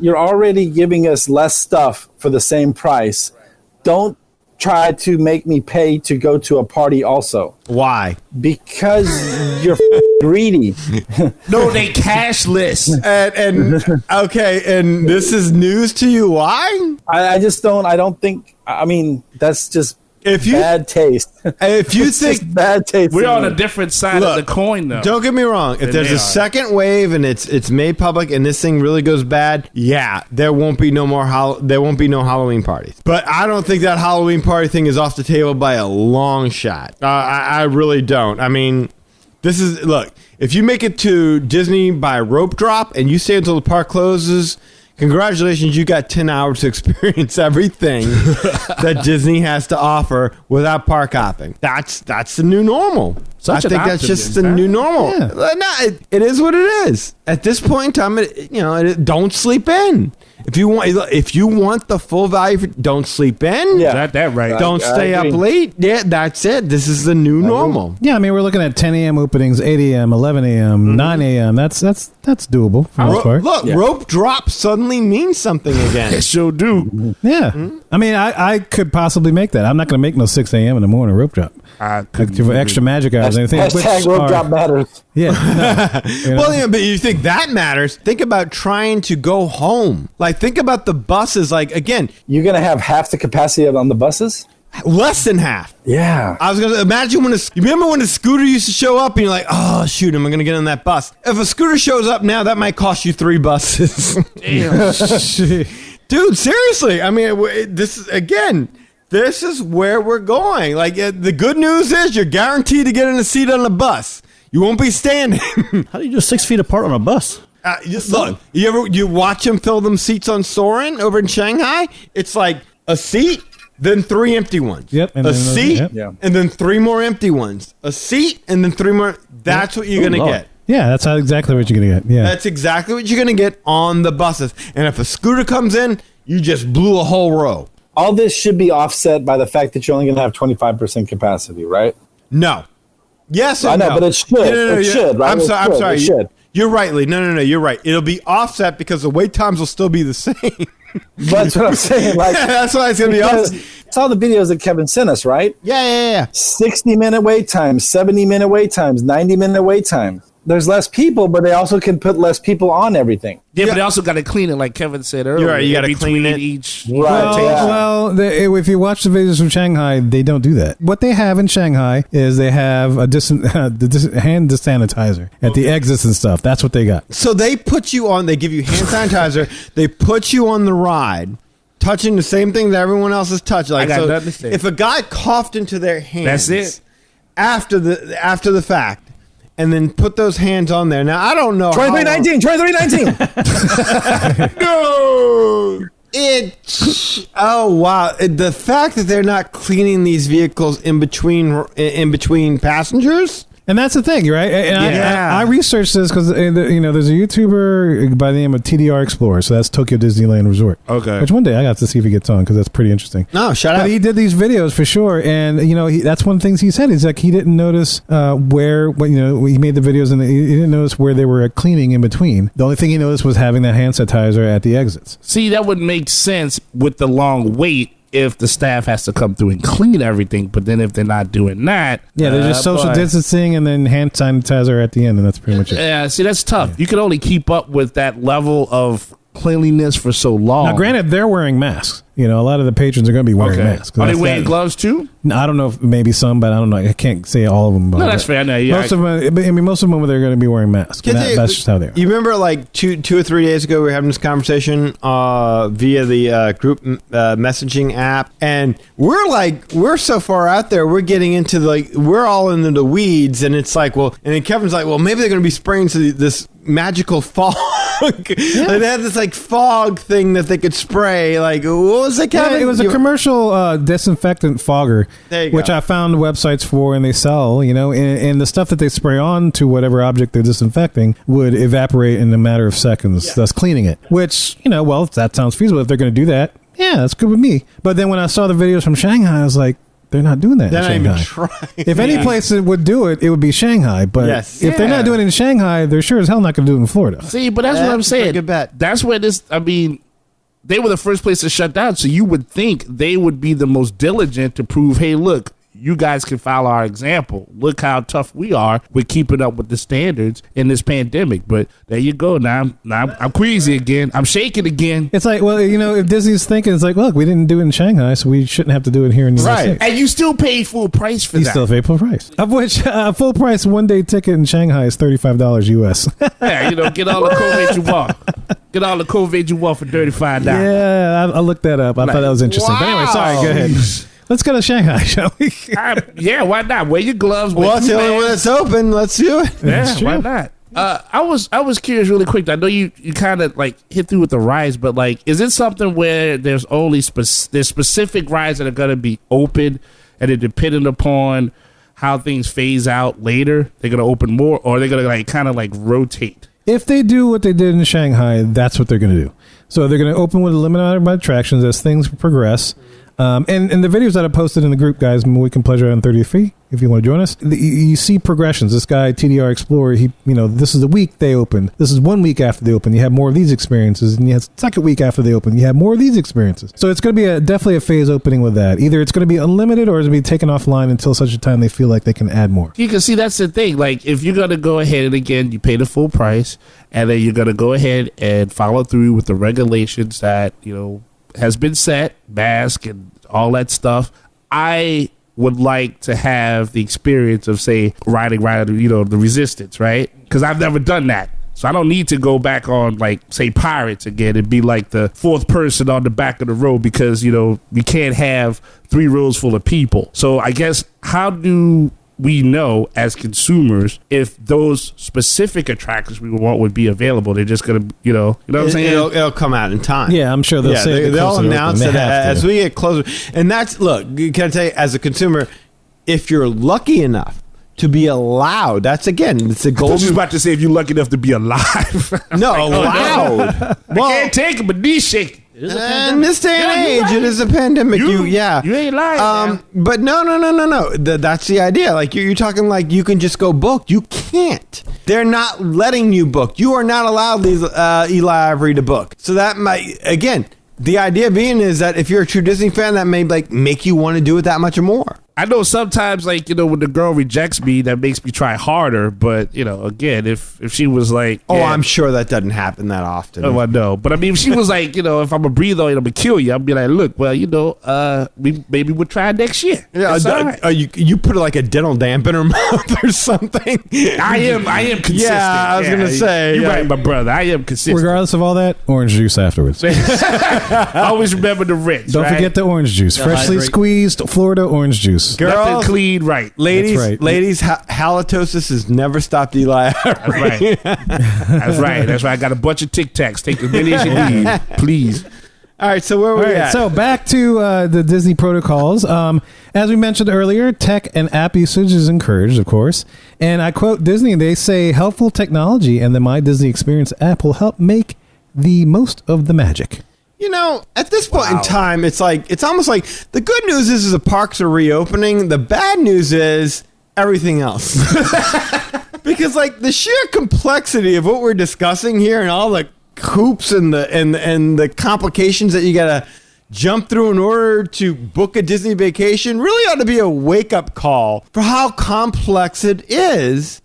you're already giving us less stuff for the same price. Don't try to make me pay to go to a party also. Why? Because you're greedy. No, they cashless. And okay, and this is news to you. Why? I just don't. I don't think. I mean, that's just If you bad taste. if you It's think just bad taste. We're to on me. a different side Look, of the coin, though. Don't get me wrong. If Then there's they a are. second wave and it's made public and this thing really goes bad, yeah, there won't be no more. There won't be no Halloween parties. But I don't think that Halloween party thing is off the table by a long shot. I really don't. I mean, look. If you make it to Disney by rope drop and you stay until the park closes, congratulations, you got 10 hours to experience everything that Disney has to offer without park hopping. That's the new normal. Such I an think that's just optimism, the huh? new normal. Yeah. No, it is what it is. At this point in time, don't sleep in. If you want the full value, don't sleep in. Yeah. Got that right. Don't I stay up agree. late. Yeah, that's it. This is the new normal. Yeah, I mean, we're looking at 10 a.m. openings, 8 a.m., 11 a.m., 9 a.m. That's doable for the most part. Look, rope drop suddenly means something again. It sure do. Yeah. I mean, I could possibly make that. I'm not going to make no 6 a.m. in the morning rope drop. For extra magic hours and anything. Hashtag rope drop matters. Yeah. No, you know? Well, yeah, but you think that matters. Think about trying to go home. Like, think about the buses. Like, again, You're going to have half the capacity on the buses? less than half. Yeah. I was going to imagine you remember when the scooter used to show up and you're like, oh, shoot, am I going to get on that bus? If a scooter shows up now, that might cost you 3 buses. Damn. Dude, seriously. I mean, this is where we're going. Like, the good news is you're guaranteed to get in a seat on the bus. You won't be standing. How do you do 6 feet apart on a bus? Look, you watch them fill them seats on Soarin' over in Shanghai? It's like a seat, then 3 empty ones. Yep, and a then seat, yep. Yeah. and then 3 more empty ones. A seat, and then 3 more. That's what you're going to Lord. get. Yeah, that's exactly what you're going to get. Yeah. That's exactly what you're going to get on the buses. And if a scooter comes in, you just blew a whole row. All this should be offset by the fact that you're only going to have 25% capacity, right? No. Yes, and I know, no. but it should. It should, right? I'm It sorry. should. It should. You're right, Lee. No. You're right. It'll be offset because the wait times will still be the same. That's what I'm saying. Like, That's why it's going to be because offset. it's all the videos that Kevin sent us, right? Yeah. 60-minute wait times, 70-minute wait times, 90-minute wait times. There's less people, but they also can put less people on everything. Yeah, but they also got to clean it, like Kevin said earlier. You're right, you gotta in between clean it. each. Right. Yeah. If you watch the videos from Shanghai, they don't do that. What they have in Shanghai is they have hand sanitizer at the exits and stuff. That's what they got. So they put you on, they give you hand sanitizer, they put you on the ride, touching the same thing that everyone else is touching. Like, I got so nothing to say. if a guy coughed into their hands, That's it. After the fact, and then put those hands on there. Now, I don't know. 2319. No! Oh, wow. The fact that they're not cleaning these vehicles in between passengers, And that's the thing, right? And I researched this because there's a YouTuber by the name of TDR Explorer, so that's Tokyo Disneyland Resort. Okay. Which one day I got to see if he gets on because that's pretty interesting. No, shut up. But he did these videos for sure, and that's one of the things he said. He's like he didn't notice where he made the videos and he didn't notice where they were cleaning in between. The only thing he noticed was having that hand sanitizer at the exits. See, that would make sense with the long wait if the staff has to come through and clean everything, but then if they're not doing that, they're just social distancing and then hand sanitizer at the end, and that's pretty much it. Yeah, see, that's tough. Yeah. You can only keep up with that level of cleanliness for so long. Now, granted, they're wearing masks. A lot of the patrons are going to be wearing masks. Are they wearing gloves too? No, I don't know if maybe some, but I don't know. I can't say all of them. No, that's fair. No, yeah, most of them, they're going to be wearing masks. That's just how they are. You remember like two or 3 days ago, we were having this conversation via the group messaging app, and we're so far out there, we're getting into we're all into the weeds, and it's like, well, and then Kevin's like, well, maybe they're going to be spraying to this magical fog. Yeah. They had this fog thing that they could spray. What was it, Kevin? Yeah, it was a commercial disinfectant fogger, which I found websites for, and they sell. And the stuff that they spray on to whatever object they're disinfecting would evaporate in a matter of seconds, thus cleaning it. Which well, that sounds feasible if they're going to do that. Yeah, that's good with me. But then when I saw the videos from Shanghai, I was like, they're not doing that in Shanghai. Even trying. If any place that would do it, it would be Shanghai. But if they're not doing it in Shanghai, they're sure as hell not going to do it in Florida. See, but that's what I'm saying. Good bet. That's where they were the first place to shut down. So you would think they would be the most diligent to prove, hey, look, you guys can follow our example. Look how tough we are with keeping up with the standards in this pandemic. But there you go. Now I'm queasy again. I'm shaking again. It's like, well, if Disney's thinking, it's like, look, we didn't do it in Shanghai, so we shouldn't have to do it here in the United States. And you still paid full price for that. You still pay full price. Of which full price one-day ticket in Shanghai is $35 US. Yeah, get all the COVID you want. Get all the COVID you want for $35. Yeah, I looked that up. I thought that was interesting. Wow. But anyway, sorry, go ahead. Let's go to Shanghai, shall we? Yeah, why not? Wear your gloves. Well, it's the only one that's open. Let's do it. Yeah, why not? I was curious really quick. I know you kind of hit through with the rides, but is it something where there's only there's specific rides that are going to be open, and it depending upon how things phase out later, they're going to open more, or they're going to kind of rotate? If they do what they did in Shanghai, that's what they're going to do. So they're going to open with a limited amount of attractions as things progress. And the videos that I posted in the group, guys, we can pleasure on 30 free if you want to join us. You see progressions. This guy, TDR Explorer, this is the week they opened. This is 1 week after they open. You have more of these experiences. And you have second week after they open. You have more of these experiences. So it's going to be definitely a phase opening with that. Either it's going to be unlimited or it's going to be taken offline until such a time they feel like they can add more. You can see that's the thing. If you're going to go ahead and again, you pay the full price, and then you're going to go ahead and follow through with the regulations that, has been set, mask and all that stuff. I would like to have the experience of, say, riding the Resistance, right? Because I've never done that. So I don't need to go back on, say, Pirates again and be the fourth person on the back of the row because, you can't have 3 rows full of people. So I guess how do we know as consumers if those specific attractions we want would be available? They're just going to, you know what I'm saying? It'll come out in time. Yeah, I'm sure they'll say they'll announce it as we get closer. And that's, look, can I tell you, as a consumer, if you're lucky enough to be allowed, that's again, it's a golden. I was about to say if you're lucky enough to be alive. No, allowed. Well, I can't take it, but knees shaking. In this day and age, it is a pandemic. You ain't lying. But no. That's the idea. You're talking you can just go book. You can't. They're not letting you book. You are not allowed Eli Ivory to book. So that might, again, the idea being is that if you're a true Disney fan, that may make you want to do it that much or more. I know sometimes, when the girl rejects me, that makes me try harder. But, again, if she was I'm sure that doesn't happen that often. Oh, I know. But, I mean, if she was if I'm a breather, I'm going to kill you, I'll be like, look, well, maybe we'll try next year. Yeah, right. You put a dental damp in her mouth or something. I am consistent. Yeah, I was going to say. You're right, my brother. I am consistent. Regardless of all that, orange juice afterwards. Always remember the rinse. Don't forget the orange juice. Freshly squeezed Florida orange juice. Girls, nothing clean, right? Ladies, halitosis has never stopped Eli. That's right. That's right. I got a bunch of Tic Tacs. Take as many as you need, please. All right, so where are we at? So back to the Disney protocols. As we mentioned earlier, tech and app usage is encouraged, of course. And I quote Disney, they say, helpful technology and the My Disney Experience app will help make the most of the magic. You know, at this point in time, it's almost like the good news is the parks are reopening. The bad news is everything else. Because like the sheer complexity of what we're discussing here and all the hoops and the complications that you gotta jump through in order to book a Disney vacation really ought to be a wake-up call for how complex it is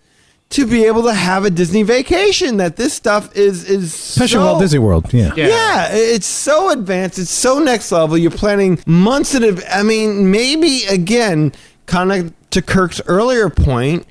to be able to have a Disney vacation. That this stuff is especially Walt Disney World. Yeah, it's so advanced, it's so next level. You're planning months in advance. I mean, maybe again, kind of to Kirk's earlier point,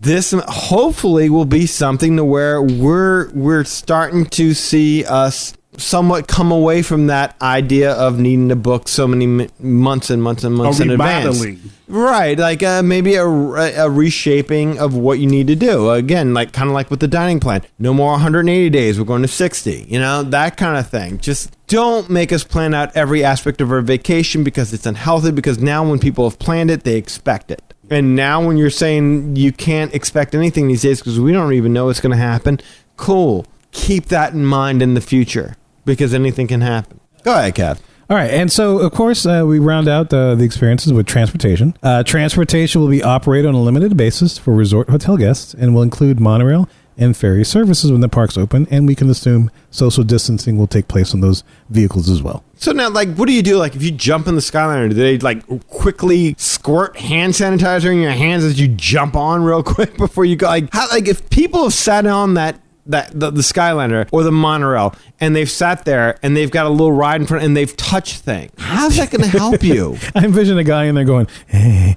this hopefully will be something to where we're starting to see us somewhat come away from that idea of needing to book so many months and months and months in advance. Right, like maybe a reshaping of what you need to do. Again, like kind of like with the dining plan. No more 180 days, we're going to 60. You know, that kind of thing. Just don't make us plan out every aspect of our vacation because it's unhealthy, because now when people have planned it, they expect it. And now when you're saying you can't expect anything these days because we don't even know what's going to happen, cool. Keep that in mind in the future because anything can happen. Go ahead, Kev. All right. And so, of course, we round out the experiences with transportation. Transportation will be operated on a limited basis for resort hotel guests and will include monorail and ferry services when the parks open. And we can assume social distancing will take place on those vehicles as well. So now, like, what do you do? Like, if you jump in the Skyliner, do they, like, quickly squirt hand sanitizer in your hands as you jump on real quick before you go? Like, how, like if people have sat on the Skyliner or the monorail and they've sat there and they've got a little ride in front and they've touched things, how's that going to help you? I envision a guy in there going, I'm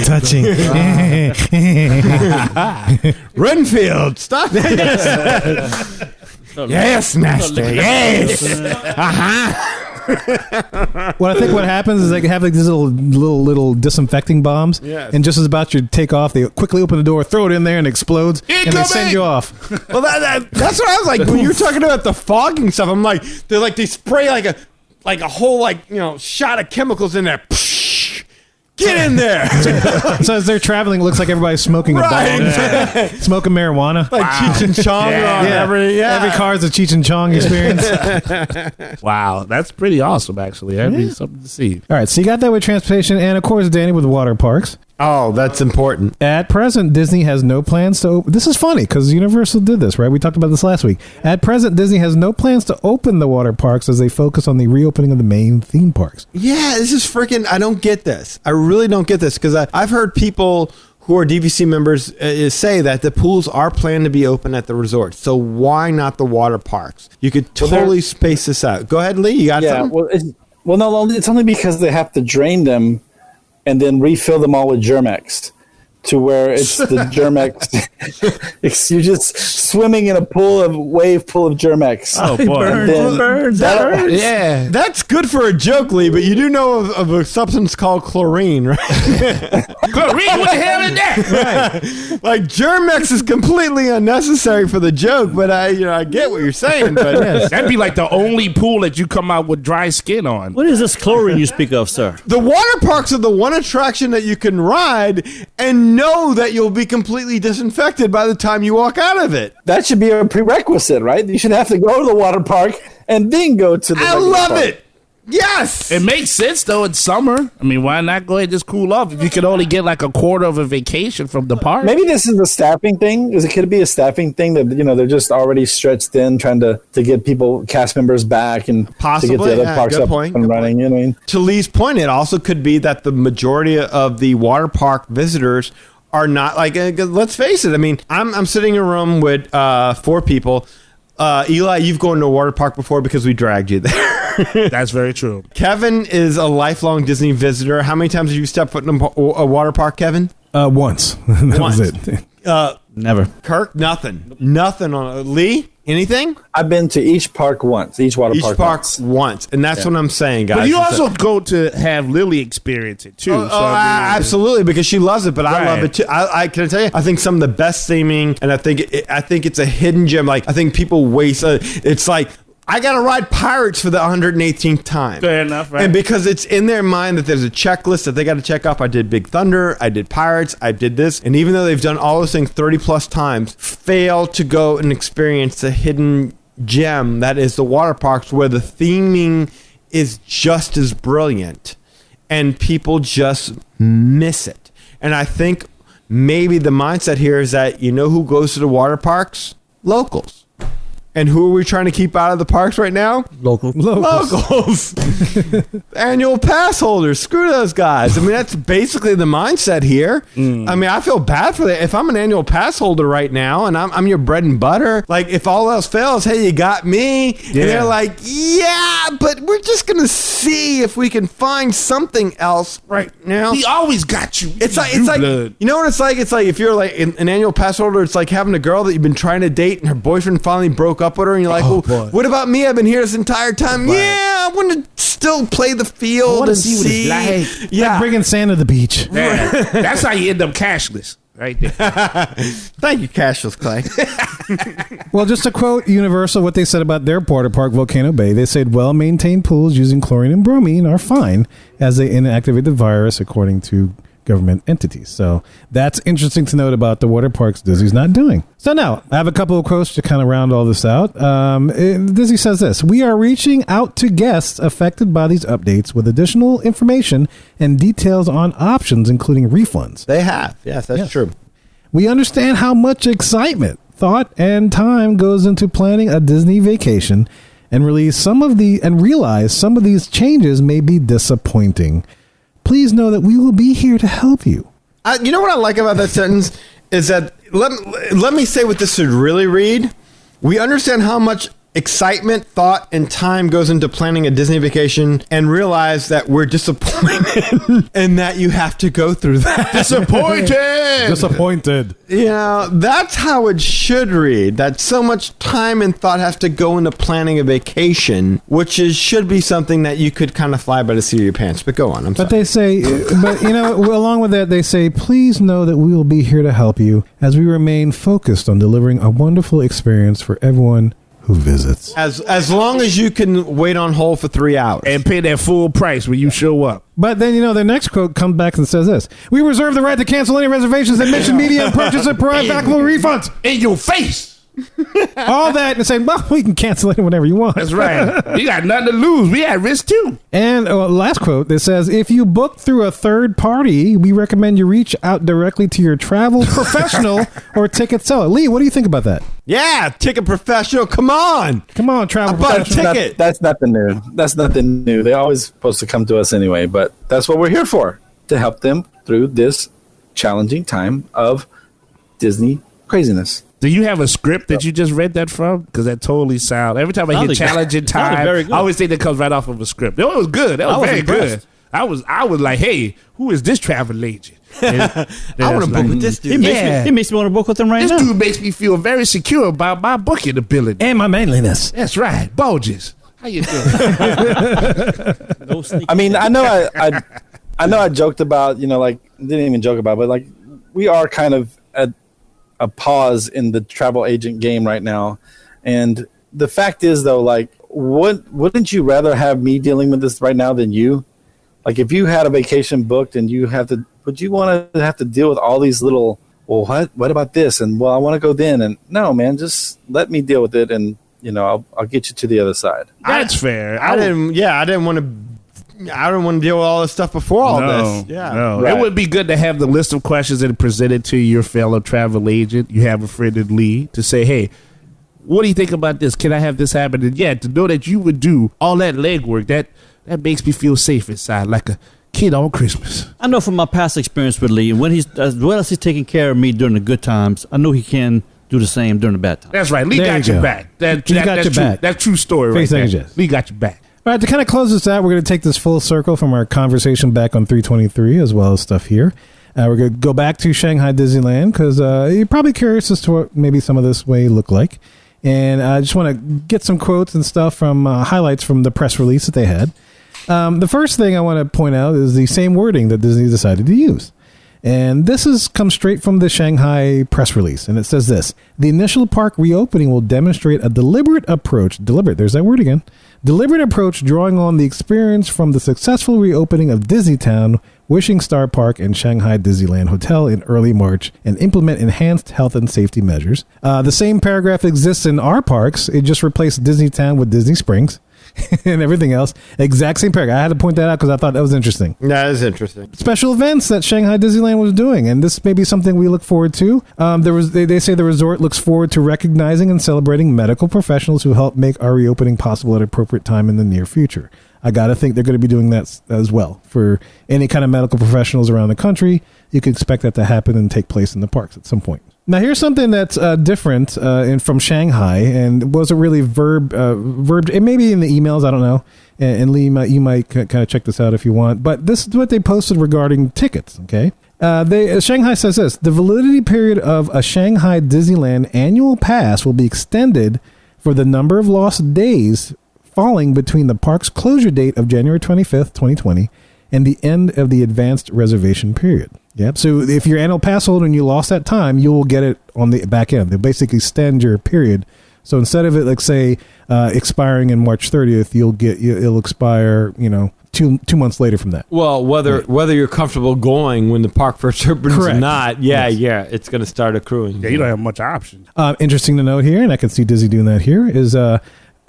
touching. Renfield, stop this. Yes, master. Yes. Well, I think what happens is they have like these little disinfecting bombs, and just as about to take off, they quickly open the door, throw it in there, and it explodes, and they send you off. Well, that's what I was like when you were talking about the fogging stuff. I'm like, they spray like a whole shot of chemicals in there. Get in there. So as they're traveling, it looks like everybody's smoking a bong, smoking marijuana. Like Cheech and Chong. Every car is a Cheech and Chong experience. Wow, that's pretty awesome, actually. That'd be something to see. All right, so you got that with transportation, and of course, Danny, with water parks. Oh, that's important. At present, Disney has no plans to open. This is funny because Universal did this, right? We talked about this last week. At present, Disney has no plans to open the water parks as they focus on the reopening of the main theme parks. Yeah, this is freaking... I don't get this. I really don't get this because I've heard people who are DVC members say that the pools are planned to be open at the resort. So why not the water parks? You could totally space this out. Go ahead, Lee. You got something? No, it's only because they have to drain them and then refill them all with Germex, to where it's the Germex. You're just swimming in a wave pool of Germex. Oh boy, burns. Yeah, that's good for a joke, Lee. But you do know of a substance called chlorine, right? Chlorine, what the hell is that? Right. Like Germex is completely unnecessary for the joke, but I get what you're saying. But yes, that'd be like the only pool that you come out with dry skin on. What is this chlorine you speak of, sir? The water parks are the one attraction that you can ride and know that you'll be completely disinfected by the time you walk out of it. That should be a prerequisite, right? You should have to go to the water park and then go to the I love park. it. Yes. It makes sense, though. It's summer. I mean, why not go ahead and just cool off if you could only get like a quarter of a vacation from the park? Maybe this is a staffing thing. Could it be a staffing thing that, they're just already stretched thin trying to get cast members back and possibly to get the other parks up and running. You know what I mean? To Lee's point, it also could be that the majority of the water park visitors are not like, let's face it. I mean, I'm sitting in a room with 4 people. Eli, you've gone to a water park before because we dragged you there. That's very true. Kevin is a lifelong Disney visitor. How many times have you stepped foot in a water park, Kevin? Once. That was it. Never. Kirk, nothing. Nothing on Lee. Anything? I've been to each park once. Each water park once. And that's what I'm saying, guys. But you also go to have Lily experience it, too. Absolutely, because she loves it, but I love it, too. I can I tell you, I think some of the best theming, and I think it's a hidden gem. Like, I think people waste... it's like... I got to ride Pirates for the 118th time. Fair enough, right? And because it's in their mind that there's a checklist that they got to check off. I did Big Thunder, I did Pirates, I did this. And even though they've done all those things 30 plus times, fail to go and experience the hidden gem that is the water parks, where the theming is just as brilliant and people just miss it. And I think maybe the mindset here is that, you know who goes to the water parks? Locals. And who are we trying to keep out of the parks right now? Locals. Annual pass holders. Screw those guys. I mean, that's basically the mindset here. I mean, I feel bad for that. If I'm an annual pass holder right now and I'm your bread and butter, like if all else fails, hey, you got me. Yeah. And they're like, yeah, but we're just going to see if we can find something else right now. He always got you. It's like, you know what it's like? It's like if you're like an annual pass holder, it's like having a girl that you've been trying to date and her boyfriend finally broke up with her, and you're like, well, what about me? I've been here this entire time. Right. Yeah, I want to still play the field and see what it's like. Yeah, like bringing sand to the beach. Yeah. That's how you end up cashless. Right there. Thank you, Cashless Clay. Well, just to quote Universal, what they said about their water park, Volcano Bay, they said well-maintained pools using chlorine and bromine are fine as they inactivate the virus, according to government entities. So that's interesting to note about the water parks Disney's not doing. So now, I have a couple of quotes to kind of round all this out. Disney says this: "We are reaching out to guests affected by these updates with additional information and details on options, including refunds." They have. Yes, that's true. "We understand how much excitement, thought, and time goes into planning a Disney vacation and realize some of these changes may be disappointing. Please know that we will be here to help you." You know what I like about that sentence is that, let me say what this should really read. "We understand how much excitement, thought, and time goes into planning a Disney vacation and realize that we're disappointed and that you have to go through that." Disappointed. You know, that's how it should read. That so much time and thought has to go into planning a vacation, which should be something that you could kind of fly by the seat of your pants. But go on. I'm sorry. But they say, along with that, they say, please know that we will be here to help you as we remain focused on delivering a wonderful experience for everyone who visits. As long as you can wait on hold for 3 hours. And pay that full price when you show up. But then, their next quote comes back and says this: "We reserve the right to cancel any reservations at Mission Media and purchase and provide backable refunds." In your face. All that and saying, well, we can cancel it whenever you want. That's right. You got nothing to lose. We at risk too. And last quote that says, "If you book through a third party, we recommend you reach out directly to your travel professional or ticket seller." Lee, what do you think about that? Yeah, ticket professional. Come on, travel professional. That's nothing new. That's nothing new. They're always supposed to come to us anyway, but that's what we're here for, to help them through this challenging time of Disney craziness. Do you have a script that you just read that from? Because that totally sounds. Every time I hear challenging time, I always think that comes right off of a script. It was good. That was very good. I was like, hey, who is this travel agent? I want to book with this dude. He makes me want to book with him right now. This dude makes me feel very secure about my booking ability. And my manliness. That's right. Bulges. How you doing? I mean, I know I joked about, didn't even joke about, but like we are kind of at a pause in the travel agent game right now. And the fact is, though, like, wouldn't you rather have me dealing with this right now than you? Like, if you had a vacation booked and would you want to have to deal with all these little, well, what about this? And, well, I want to go then. And no, man, just let me deal with it. And, I'll get you to the other side. That's fair. I didn't want to deal with all this stuff before all this. Yeah. No. Right. It would be good to have the list of questions and present it to your fellow travel agent. You have a friend in Lee to say, hey, what do you think about this? Can I have this happen? And to know that you would do all that legwork, that makes me feel safe inside, like a kid on Christmas. I know from my past experience with Lee, when as well as he's taking care of me during the good times, I know he can do the same during the bad times. That's right. Lee got your back. That's true. That's true story right there. Lee got your back. All right, to kind of close this out, we're going to take this full circle from our conversation back on 323 as well as stuff here. We're going to go back to Shanghai Disneyland because you're probably curious as to what maybe some of this may look like. And I just want to get some quotes and stuff from highlights from the press release that they had. The first thing I want to point out is the same wording that Disney decided to use. And this comes straight from the Shanghai press release. And it says this: the initial park reopening will demonstrate a deliberate approach, there's that word again, deliberate approach drawing on the experience from the successful reopening of Disneytown, Wishing Star Park, and Shanghai Disneyland Hotel in early March, and implement enhanced health and safety measures. The same paragraph exists in our parks. It just replaced Disneytown with Disney Springs and everything else. Exact same paragraph. I had to point that out because I thought that was interesting. That is interesting. Special events that Shanghai Disneyland was doing, and this may be something we look forward to. They say the resort looks forward to recognizing and celebrating medical professionals who help make our reopening possible at an appropriate time in the near future. I got to think they're going to be doing that as well. For any kind of medical professionals around the country, you can expect that to happen and take place in the parks at some point. Now, here's something that's different from Shanghai, and wasn't really verb. It may be in the emails, I don't know. And Lee, you might kind of check this out if you want. But this is what they posted regarding tickets, okay? Shanghai says this: the validity period of a Shanghai Disneyland annual pass will be extended for the number of lost days falling between the park's closure date of January 25th, 2020, and the end of the advanced reservation period. Yep. So if you're annual pass holder and you lost that time, you will get it on the back end. They'll basically extend your period. So instead of it, like say, expiring in March 30th, it'll expire, 2 months later from that. Well, whether you're comfortable going when the park first opens or not, it's going to start accruing. Yeah, you don't have much options. Interesting to note here, and I can see Disney doing that here, is a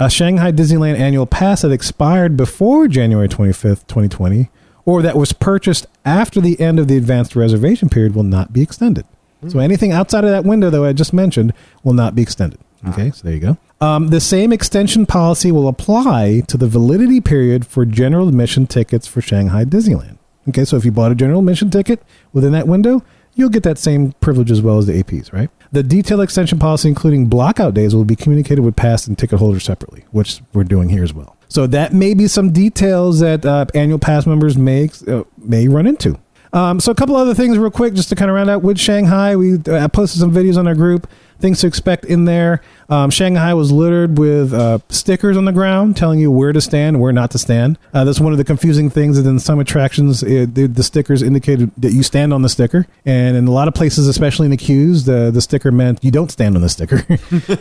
Shanghai Disneyland annual pass that expired before January 25th, 2020, or that was purchased after the end of the advanced reservation period will not be extended. So anything outside of that window, though, I just mentioned, will not be extended. Okay, so there you go. The same extension policy will apply to the validity period for general admission tickets for Shanghai Disneyland. Okay, so if you bought a general admission ticket within that window, you'll get that same privilege as well as the APs, right? The detailed extension policy, including blockout days, will be communicated with pass and ticket holders separately, which we're doing here as well. So that may be some details that annual pass members may run into. So a couple other things real quick, just to kind of round out with Shanghai. We posted some videos on our group, things to expect in there. Shanghai was littered with stickers on the ground telling you where to stand, where not to stand. That's one of the confusing things. That in some attractions, the stickers indicated that you stand on the sticker. And in a lot of places, especially in the queues, the sticker meant you don't stand on the sticker.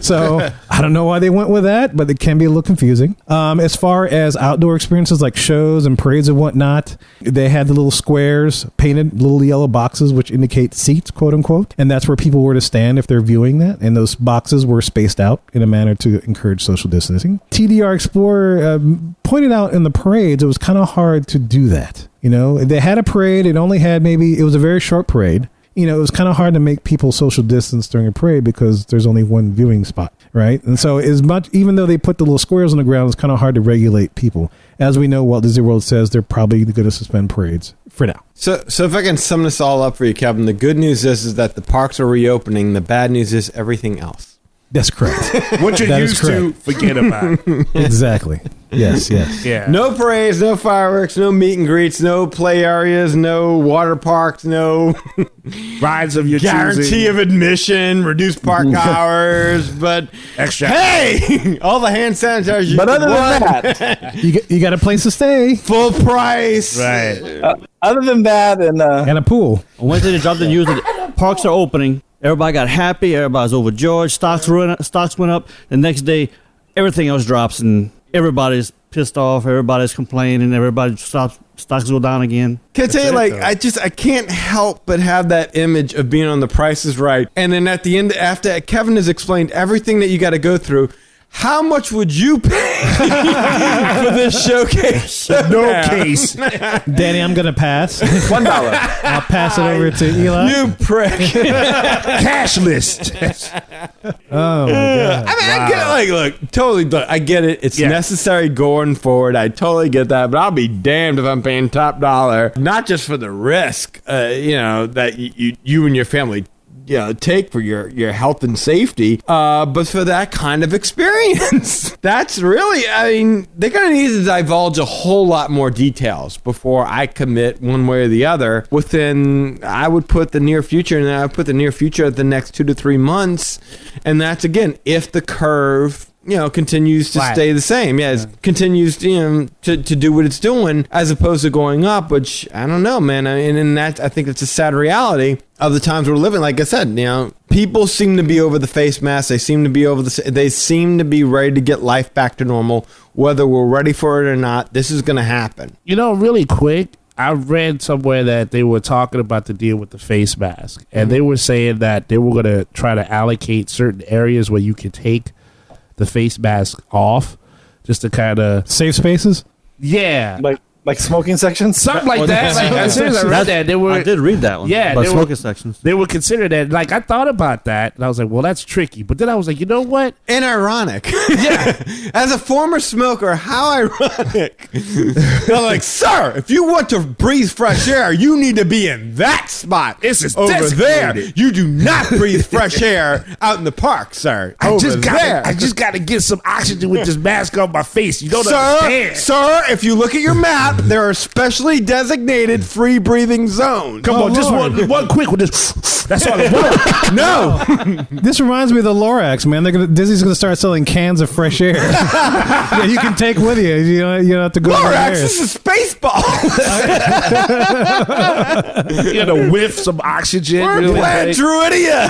So I don't know why they went with that, but it can be a little confusing. As far as outdoor experiences like shows and parades and whatnot, they had the little squares, painted little yellow boxes, which indicate seats, quote unquote. And that's where people were to stand if they're viewing that. And those boxes were spaced out in a manner to encourage social distancing. TDR Explorer pointed out in the parades, it was kind of hard to do that. They had a parade. It only had it was a very short parade. It was kind of hard to make people social distance during a parade because there's only one viewing spot, right? And so even though they put the little squares on the ground, it's kind of hard to regulate people. As we know, Walt Disney World says they're probably going to suspend parades for now. So if I can sum this all up for you, Kevin, the good news is that the parks are reopening. The bad news is everything else. That's correct. What you're used to, forget about. Exactly. Yes. Yeah. No parades, no fireworks, no meet and greets, no play areas, no water parks, no rides of your guarantee choosing. of admission, reduced park hours, but Extra. Hey, all the hand sanitizer you But other than want. that, You got a place to stay full price. Right. other than that, and and a pool. Wednesday they dropped the news that parks are opening. Everybody got happy. Everybody's overjoyed. Stocks went up. The next day, everything else drops, and everybody's pissed off. Everybody's complaining. Stocks go down again. Can I tell you, I can't help but have that image of being on The Price is Right, and then at the end, after Kevin has explained everything that you got to go through, how much would you pay for this showcase? No case. Danny, I'm going to pass. $1. I'll pass it over to Eli. You prick. Cash list. Oh, my God. I mean, I get it. Look, totally. Look, I get it. It's necessary going forward. I totally get that. But I'll be damned if I'm paying top dollar, not just for the risk, that you and your family take for your health and safety, but for that kind of experience. That's really, they're going to need to divulge a whole lot more details before I commit one way or the other within, I would put the near future, and I would put the near future at the next 2 to 3 months. And that's, again, if the curve continues to stay the same. Yeah, it continues to do what it's doing as opposed to going up, which I don't know, man. And that, I think it's a sad reality of the times we're living. Like I said, people seem to be over the face mask. They seem to be they seem to be ready to get life back to normal. Whether we're ready for it or not, this is going to happen. Really quick, I read somewhere that they were talking about the deal with the face mask, and they were saying that they were going to try to allocate certain areas where you could take the face mask off, just to kind of safe spaces. Yeah, like smoking sections, something like that. I seriously read that. I did read that one. Yeah, but smoking sections. They were considering that. Like, I thought about that, and I was like, well, that's tricky. But then I was like, you know what? And ironic. Yeah. As a former smoker, how ironic. They're like, sir, if you want to breathe fresh air, you need to be in that spot. This is over there. designated. You do not breathe fresh air out in the park, sir. I just got to get some oxygen with this mask on my face. You don't understand. Sir, if you look at your map, there are specially designated free breathing zones. Come on, just one quick one. That's all I want. No. This reminds me of the Lorax, man. Disney's going to start selling cans of fresh air. Yeah, you can take with you. You don't have to go. Lorax, this is Spaceball. You got to whiff some oxygen. We're playing Druidia.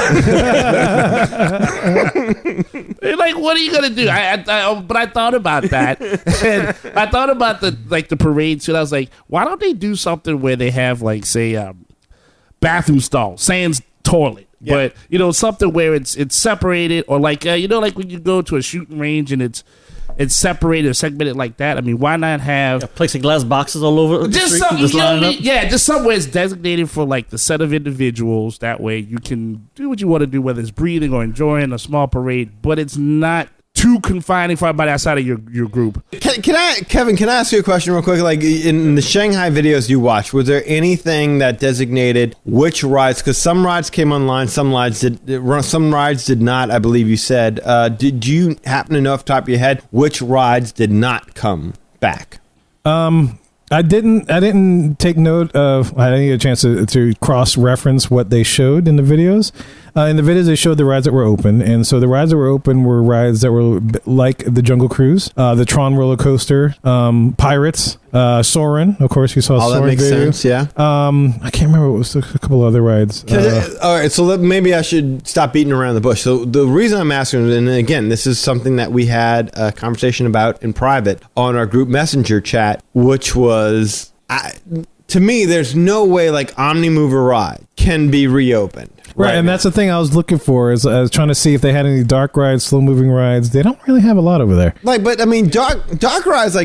Like, what are you gonna do? But I thought about that, and I thought about the parade too. And I was like, why don't they do something where they have, like, say, bathroom stall, sans toilet, but something where it's separated, or like like when you go to a shooting range and it's separated or segmented like that. I mean, why not have plexiglass boxes all over the street? Just somewhere it's designated for, like, the set of individuals. That way you can do what you want to do, whether it's breathing or enjoying a small parade, but it's not too confining for everybody outside of your group. Kevin, can I ask you a question real quick? Like, in the Shanghai videos you watched, was there anything that designated which rides? Because some rides came online, some rides did not, I believe you said. Did you happen to know off the top of your head which rides did not come back? I didn't take note of. I didn't get a chance to cross-reference what they showed in the videos. In the videos, they showed the rides that were open, and so the rides that were open were rides that were like the Jungle Cruise, the Tron roller coaster, Pirates, Soarin'. Of course, you saw Soarin'. That makes sense. Yeah. I can't remember what was a couple other rides. All right, so maybe I should stop beating around the bush. So the reason I'm asking, and again, this is something that we had a conversation about in private on our group messenger chat, which was, to me, there's no way like OmniMover ride can be reopened. Right, and that's the thing I was looking for. Is I was trying to see if they had any dark rides, slow moving rides. They don't really have a lot over there. But I mean, dark rides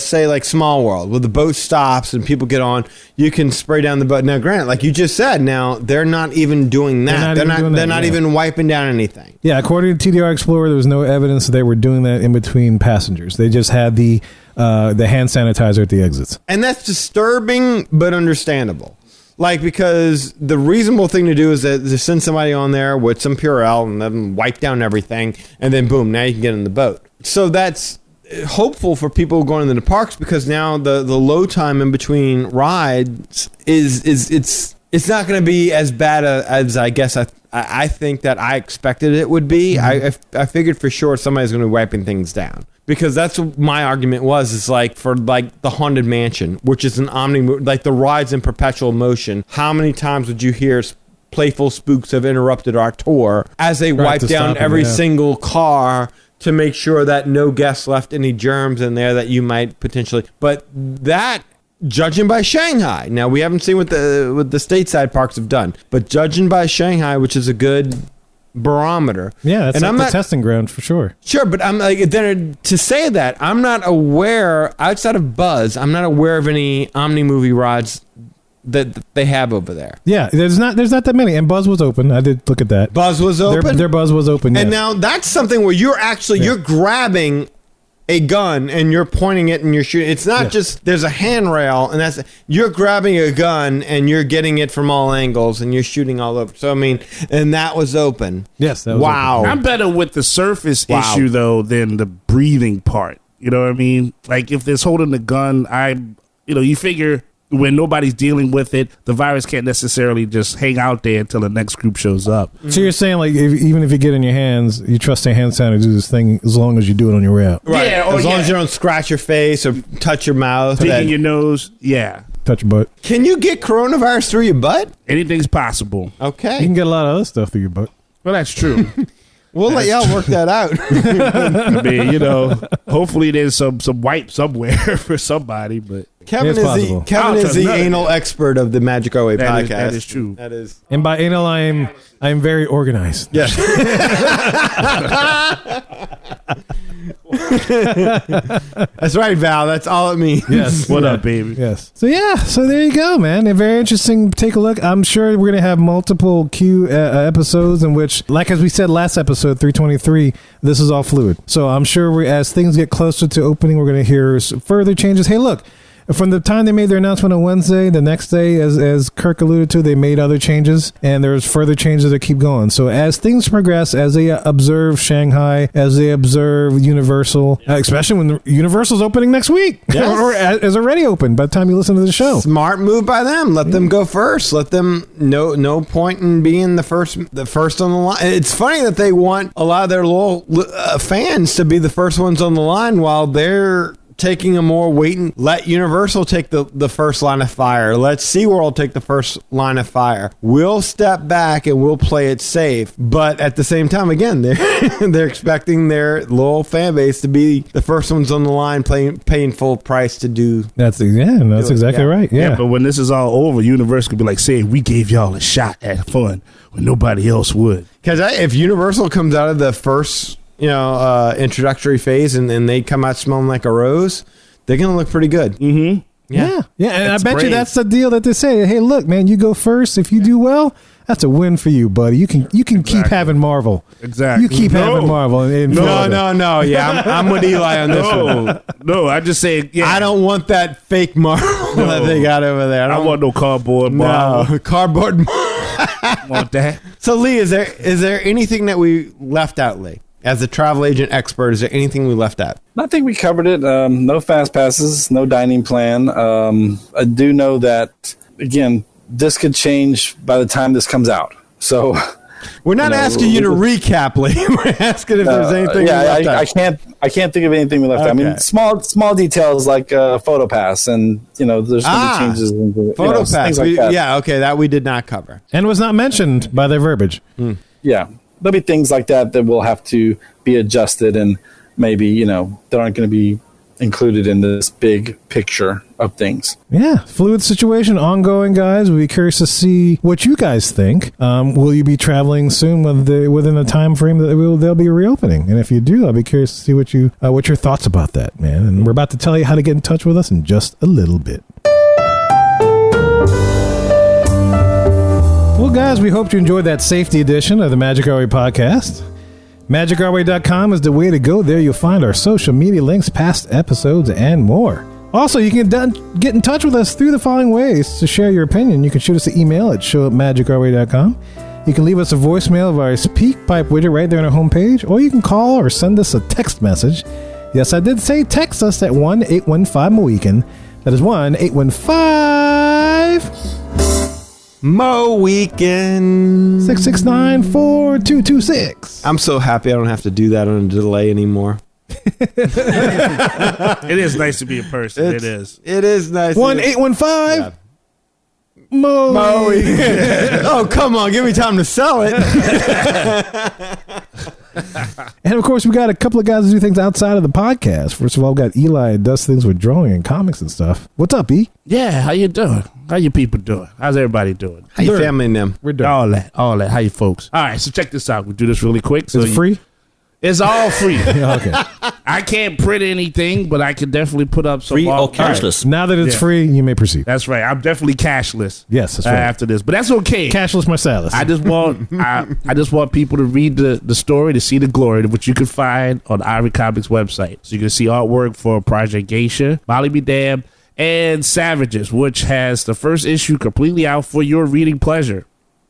say like Small World, where the boat stops and people get on. You can spray down the boat. Now, granted, like you just said, now they're not even doing that. They're not even wiping down anything. Yeah, according to TDR Explorer, there was no evidence that they were doing that in between passengers. They just had the hand sanitizer at the exits, and that's disturbing but understandable. Like, because the reasonable thing to do is to send somebody on there with some Purell and then wipe down everything, and then boom, now you can get in the boat. So that's hopeful for people going into the parks, because now the low time in between rides it's not going to be as bad as I guess I think that I expected it would be. Mm-hmm. I figured for sure somebody's going to be wiping things down. Because that's what my argument was, is like for like the Haunted Mansion, which is an like the rides in perpetual motion. How many times would you hear playful spooks have interrupted our tour as they wipe down every single car to make sure that no guests left any germs in there that you might potentially. But that, judging by Shanghai, now we haven't seen what the stateside parks have done, but judging by Shanghai, which is a good barometer. Yeah, that's like the testing ground for sure. Sure, but I'm like, then to say that, I'm not aware, outside of Buzz, I'm not aware of any OmniMovie rides that they have over there. Yeah, there's not that many, and Buzz was open. I did look at that. Buzz was open? Their Buzz was open, And yes. now that's something where you're actually, you're grabbing a gun and you're pointing it and you're shooting. It's not just there's a handrail and that's you're grabbing a gun and you're getting it from all angles and you're shooting all over. So I mean, and that was open. Yes, that was wow. open. I'm better with the surface issue though than the breathing part. You know what I mean? Like if there's holding the gun, you figure when nobody's dealing with it, the virus can't necessarily just hang out there until the next group shows up. So you're saying, like, even if you get in your hands, you trust a hand sanitizer to do this thing as long as you do it on your way out. Right. Yeah, as long as you don't scratch your face or touch your mouth. Digging your nose. Yeah. Touch your butt. Can you get coronavirus through your butt? Anything's possible. Okay. You can get a lot of other stuff through your butt. Well, that's true. We'll let y'all work that out. I mean, hopefully there's some wipe somewhere for somebody, but Kevin is the anal expert of the Magic Our Way podcast. That is true. That is. And by anal, I'm very organized. Yes. That's right, Val. That's all it means. Yes. What up, baby? Yes. So there you go, man. And very interesting. Take a look. I'm sure we're gonna have multiple episodes in which, like as we said last episode 323, this is all fluid. So I'm sure as things get closer to opening, we're gonna hear further changes. Hey, look. From the time they made their announcement on Wednesday, the next day, as Kirk alluded to, they made other changes, and there's further changes that keep going. So as things progress, as they observe Shanghai, as they observe Universal, especially when Universal's opening next week, yes. or is already open by the time you listen to the show. Smart move by them. Let them go first. Let them no point in being the first on the line. It's funny that they want a lot of their loyal fans to be the first ones on the line while they're taking a more waiting. Let Universal take the first line of fire. Let SeaWorld take the first line of fire. We'll step back and we'll play it safe. But at the same time, again, they're expecting their loyal fan base to be the first ones on the line, paying full price to do. That's exactly right. Yeah. But when this is all over, Universal could be like, "Say we gave y'all a shot at fun when nobody else would." Because if Universal comes out of the first introductory phase and they come out smelling like a rose, they're gonna look pretty good. Mm-hmm. Yeah. And That's I bet brave. you that's the deal that they say. Hey, look, man, you go first. If you do well, that's a win for you, buddy. You can keep having Marvel. Exactly. You keep having Marvel. No. Yeah, I'm with Eli on this one. No, I just say, I don't want that fake Marvel that they got over there. I don't want no cardboard Marvel. No cardboard. Want that? So Lee, is there anything that we left out, Lee? As a travel agent expert, is there anything we left out? I think we covered it. No fast passes, no dining plan. I do know that, again, this could change by the time this comes out. So we're not asking you to recap, Lee. We're asking if there's anything we left out. I can't think of anything we left out. I mean, small details like photo pass, and there's going to be changes. Photo pass, things like that. Yeah, okay, that we did not cover, and was not mentioned by their verbiage. Yeah. There'll be things like that will have to be adjusted, and maybe, that aren't going to be included in this big picture of things. Yeah, fluid situation, ongoing, guys. We'll be curious to see what you guys think. Will you be traveling soon within the time frame that they'll be reopening? And if you do, I'll be curious to see what your thoughts about that, man. And we're about to tell you how to get in touch with us in just a little bit. Well, guys, we hope you enjoyed that safety edition of the Magic Our Way podcast. MagicOurWay.com is the way to go. There you'll find our social media links, past episodes, and more. Also, you can get in touch with us through the following ways to share your opinion. You can shoot us an email at show@magicourway.com. You can leave us a voicemail of our Speak Pipe widget right there on our homepage, or you can call or send us a text message. Yes, I did say text us at 1-815-MOWEEKEN. That is 1-815... Mo Weekend 669-4226. I'm so happy I don't have to do that on a delay anymore. It is nice to be a person. It is nice. 1-815 Mo Weekend. Oh, come on, give me time to sell it. And of course, we got a couple of guys who do things outside of the podcast. First of all, we've got Eli who does things with drawing and comics and stuff. What's up, E? Yeah, how you doing? How you people doing? How's everybody doing? How your family and them? We're doing all that. How you folks? All right, so check this out. We'll do this really quick. So Is it free? It's all free. Okay. I can't print anything, but I can definitely put up some Free or art. cashless? Now that it's Yeah. free, you may proceed. That's right. I'm definitely cashless. Yes, that's right. After this, but that's okay. Cashless Marcellus. I just want I just want people to read the story to see the glory, which you can find on Ivory Comics website. So you can see artwork for Project Geisha, Molly Be Damned, and Savages, which has the first issue completely out for your reading pleasure.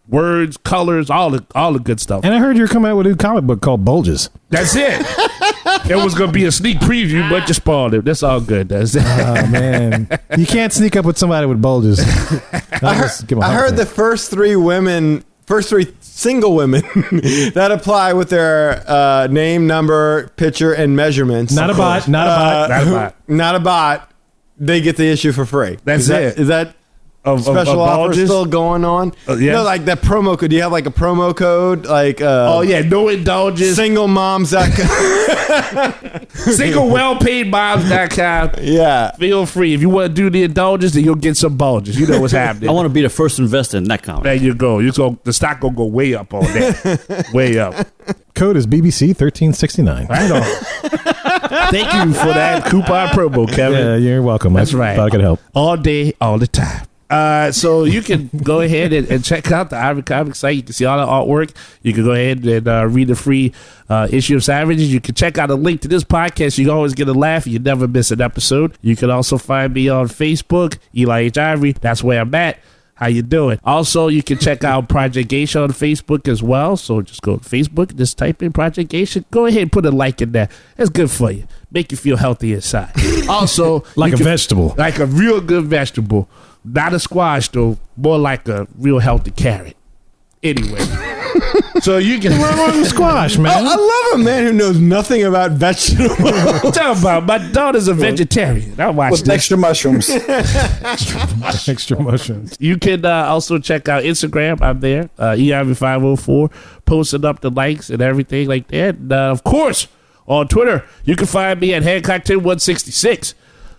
words, colors, all the good stuff. And I heard you're coming out with a new comic book called Bulges. That's it. It was gonna be a sneak preview, but you spoiled it. That's all good. That's it. Oh man, you can't sneak up with somebody with bulges. I heard the first three single women that apply with their name, number, picture, and measurements. Not a bot. Not a bot. They get the issue for free. That's it. Is that special offer bulges? still going on? Yeah. You know, like that promo code. Do you have like a promo code? Like oh yeah, no indulgence. Singlemoms.com. Singlewellpaidmoms.com. Yeah. Feel free. If you want to do the indulgence, then you'll get some bulges. You know what's happening. I want to be the first investor in that comic. There you go. The stock gonna go way up on that. Way up. Code is BBC 1369. Right on. Thank you for that coupon promo, Kevin. Yeah, you're welcome. That's right. Thought I could help. All day, all the time. So you can go ahead and check out the Ivory Comics site. You can see all the artwork. You can go ahead and read the free issue of Savages. You can check out a link to this podcast. You can always get a laugh. You never miss an episode. You can also find me on Facebook, Eli H. Ivory. That's where I'm at. How you doing? Also, you can check out Project Geisha on Facebook as well. So just go to Facebook, just type in Project Geisha. Go ahead and put a like in there. It's good for you. Make you feel healthy inside. Also, Like a vegetable. like a real good vegetable. Not a squash, though. More like a real healthy carrot. Anyway. So you can... We're on squash, man. I love a man who knows nothing about vegetables. Talk about my daughter's a vegetarian. I watch With this. extra mushrooms. Extra mushrooms. You can also check out Instagram. I'm there. EIV504. Posting up the likes and everything like that. And, of course, on Twitter, you can find me at Hancock10166.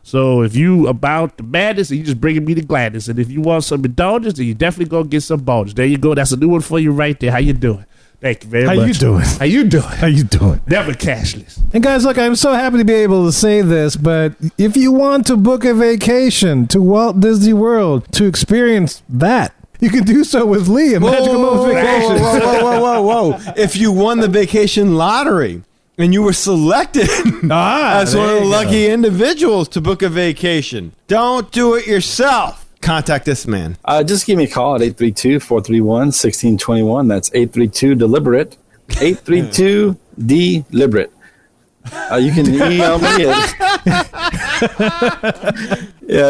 So if you about the madness, and you just bringing me the gladness. And if you want some indulgence, then you definitely go get some bulge. There you go. That's a new one for you right there. How you doing? Thank you very much. How you doing? How you doing? How you doing? Never cashless. And guys, look, I'm so happy to be able to say this, but if you want to book a vacation to Walt Disney World to experience that, you can do so with Lee at Magical Moments Vacations. Whoa. If you won the vacation lottery and you were selected as one of the lucky individuals to book a vacation, don't do it yourself. Contact this man. Just give me a call at 832-431-1621. That's 832-DELIBERATE. 832-DELIBERATE. You can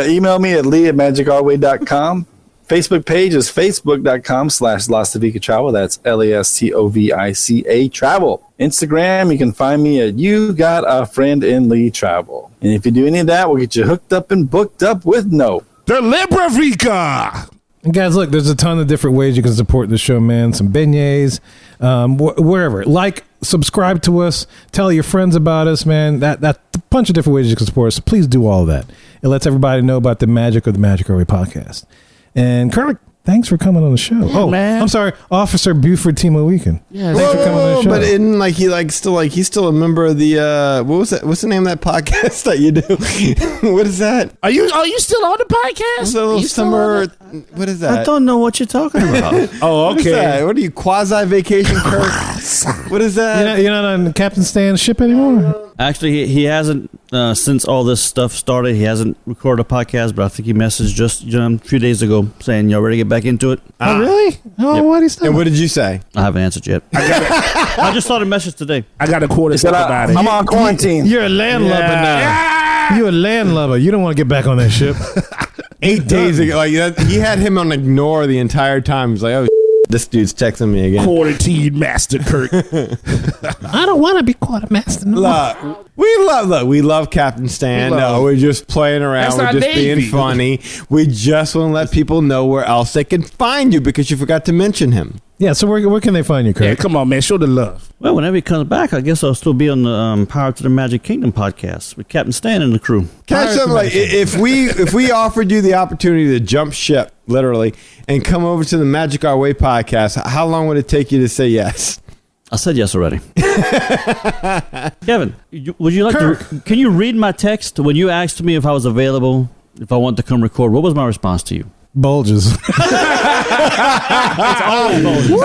email me at lee@magicourway.com. Facebook page is facebook.com/Lastavica Travel. That's LASTOVICA Travel. Instagram, you can find me at You Got a Friend in Lee Travel. And if you do any of that, we'll get you hooked up and booked up with no. Delibravica. And guys, look, there's a ton of different ways you can support the show, man. Some beignets, wherever. Like, subscribe to us, tell your friends about us, man. That's a bunch of different ways you can support us. So please do all of that. It lets everybody know about the magic of the Magic Our Way podcast. And Kermit, thanks for coming on the show. Yeah, man. I'm sorry, Officer Buford Timo Weekend. Yeah, Thanks for coming on the show. But he's still a member of the what's the name of that podcast that you do? What is that? Are you still on the podcast? What's that little summer? What is that? I don't know what you're talking about. Oh, What is that? What are you, quasi vacation Kirk? What is that? You're not on Captain Stan's ship anymore? Actually, he hasn't, since all this stuff started, he hasn't recorded a podcast, but I think he messaged just a few days ago saying, y'all ready to get back into it? Oh, really? Oh, Yep. why'd he stop? And what did you say? I haven't answered yet. I just saw the message today. I got a quarter Said, about it. I'm on quarantine. You're a landlubber now. You're a landlubber. You don't want to get back on that ship. 8 days ago, he had him on ignore the entire time. He's like, oh, this dude's texting me again. Quarantine Master Kirk. I don't want to be quartermaster. No. We love Captain Stan. We're just playing around. That's We're our just Navy. being funny. We just want to let people know where else they can find you because you forgot to mention him. Yeah, so where can they find you, Kurt? Yeah, come on, man. Show the love. Well, whenever he comes back, I guess I'll still be on the Power to the Magic Kingdom podcast with Captain Stan and the crew. Can I say something like, if we offered you the opportunity to jump ship, literally, and come over to the Magic Our Way podcast, how long would it take you to say yes? I said yes already. Kevin, would you like to? Can you read my text when you asked me if I was available, if I wanted to come record? What was my response to you? Bulges. It's always bulges. You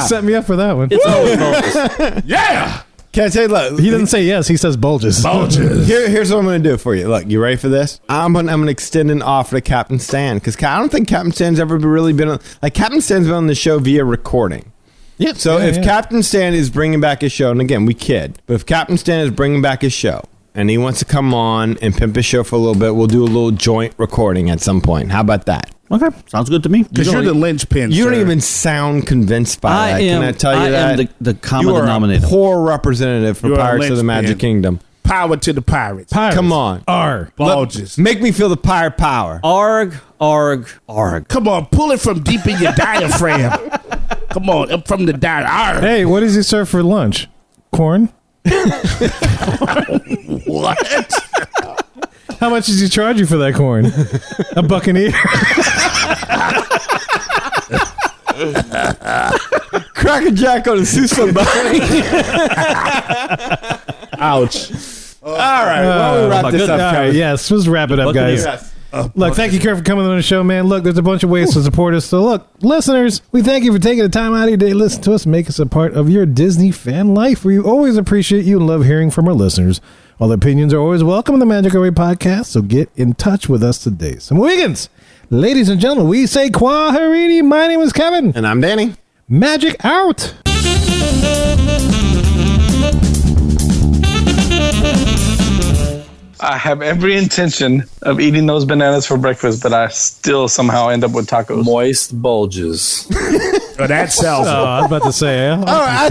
set me up for that one. It's always bulges. Yeah. Can I tell you, look, He doesn't say yes. He says bulges. Here's what I'm going to do for you. Look, you ready for this? I'm gonna extend an offer to Captain Stan because I don't think Captain Stan's ever really been on. Like Captain Stan's been on the show via recording. Yeah. So if Captain Stan is bringing back his show, and again, we kid, but if Captain Stan is bringing back his show and he wants to come on and pimp his show for a little bit, we'll do a little joint recording at some point. How about that? Okay, sounds good to me. Because you're the linchpin. You don't sir. even sound convinced by that. Can I tell you that? I am the common you are denominator. a poor representative for You're a Pirates of the Magic linchpin. Kingdom. Power to the pirates. Come on. Bulges. Make me feel the pirate power. Arg, arg, arg. Come on, pull it from deep in your diaphragm. Come on, up from the diaphragm. Hey, what does he serve for lunch? Corn? What? How much does he charge you for that corn? A buccaneer. Cracker Jack on a somebody. Ouch. All right. Well, we wrap this up, All right, guys. yes, let's wrap it up, guys. Yes. Look, thank you, Kurt, for coming on the show, man. Look, there's a bunch of ways to support us. So, look, listeners, we thank you for taking the time out of your day to listen to us and make us a part of your Disney fan life. We always appreciate you and love hearing from our listeners. All opinions are always welcome in the Magic Our Way podcast, so get in touch with us today. So, Mohegans, ladies and gentlemen, we say Quahariti. My name is Kevin. And I'm Danny. Magic out. I have every intention of eating those bananas for breakfast, but I still somehow end up with tacos. Moist bulges. Oh, that sells it. I was about to say, All right,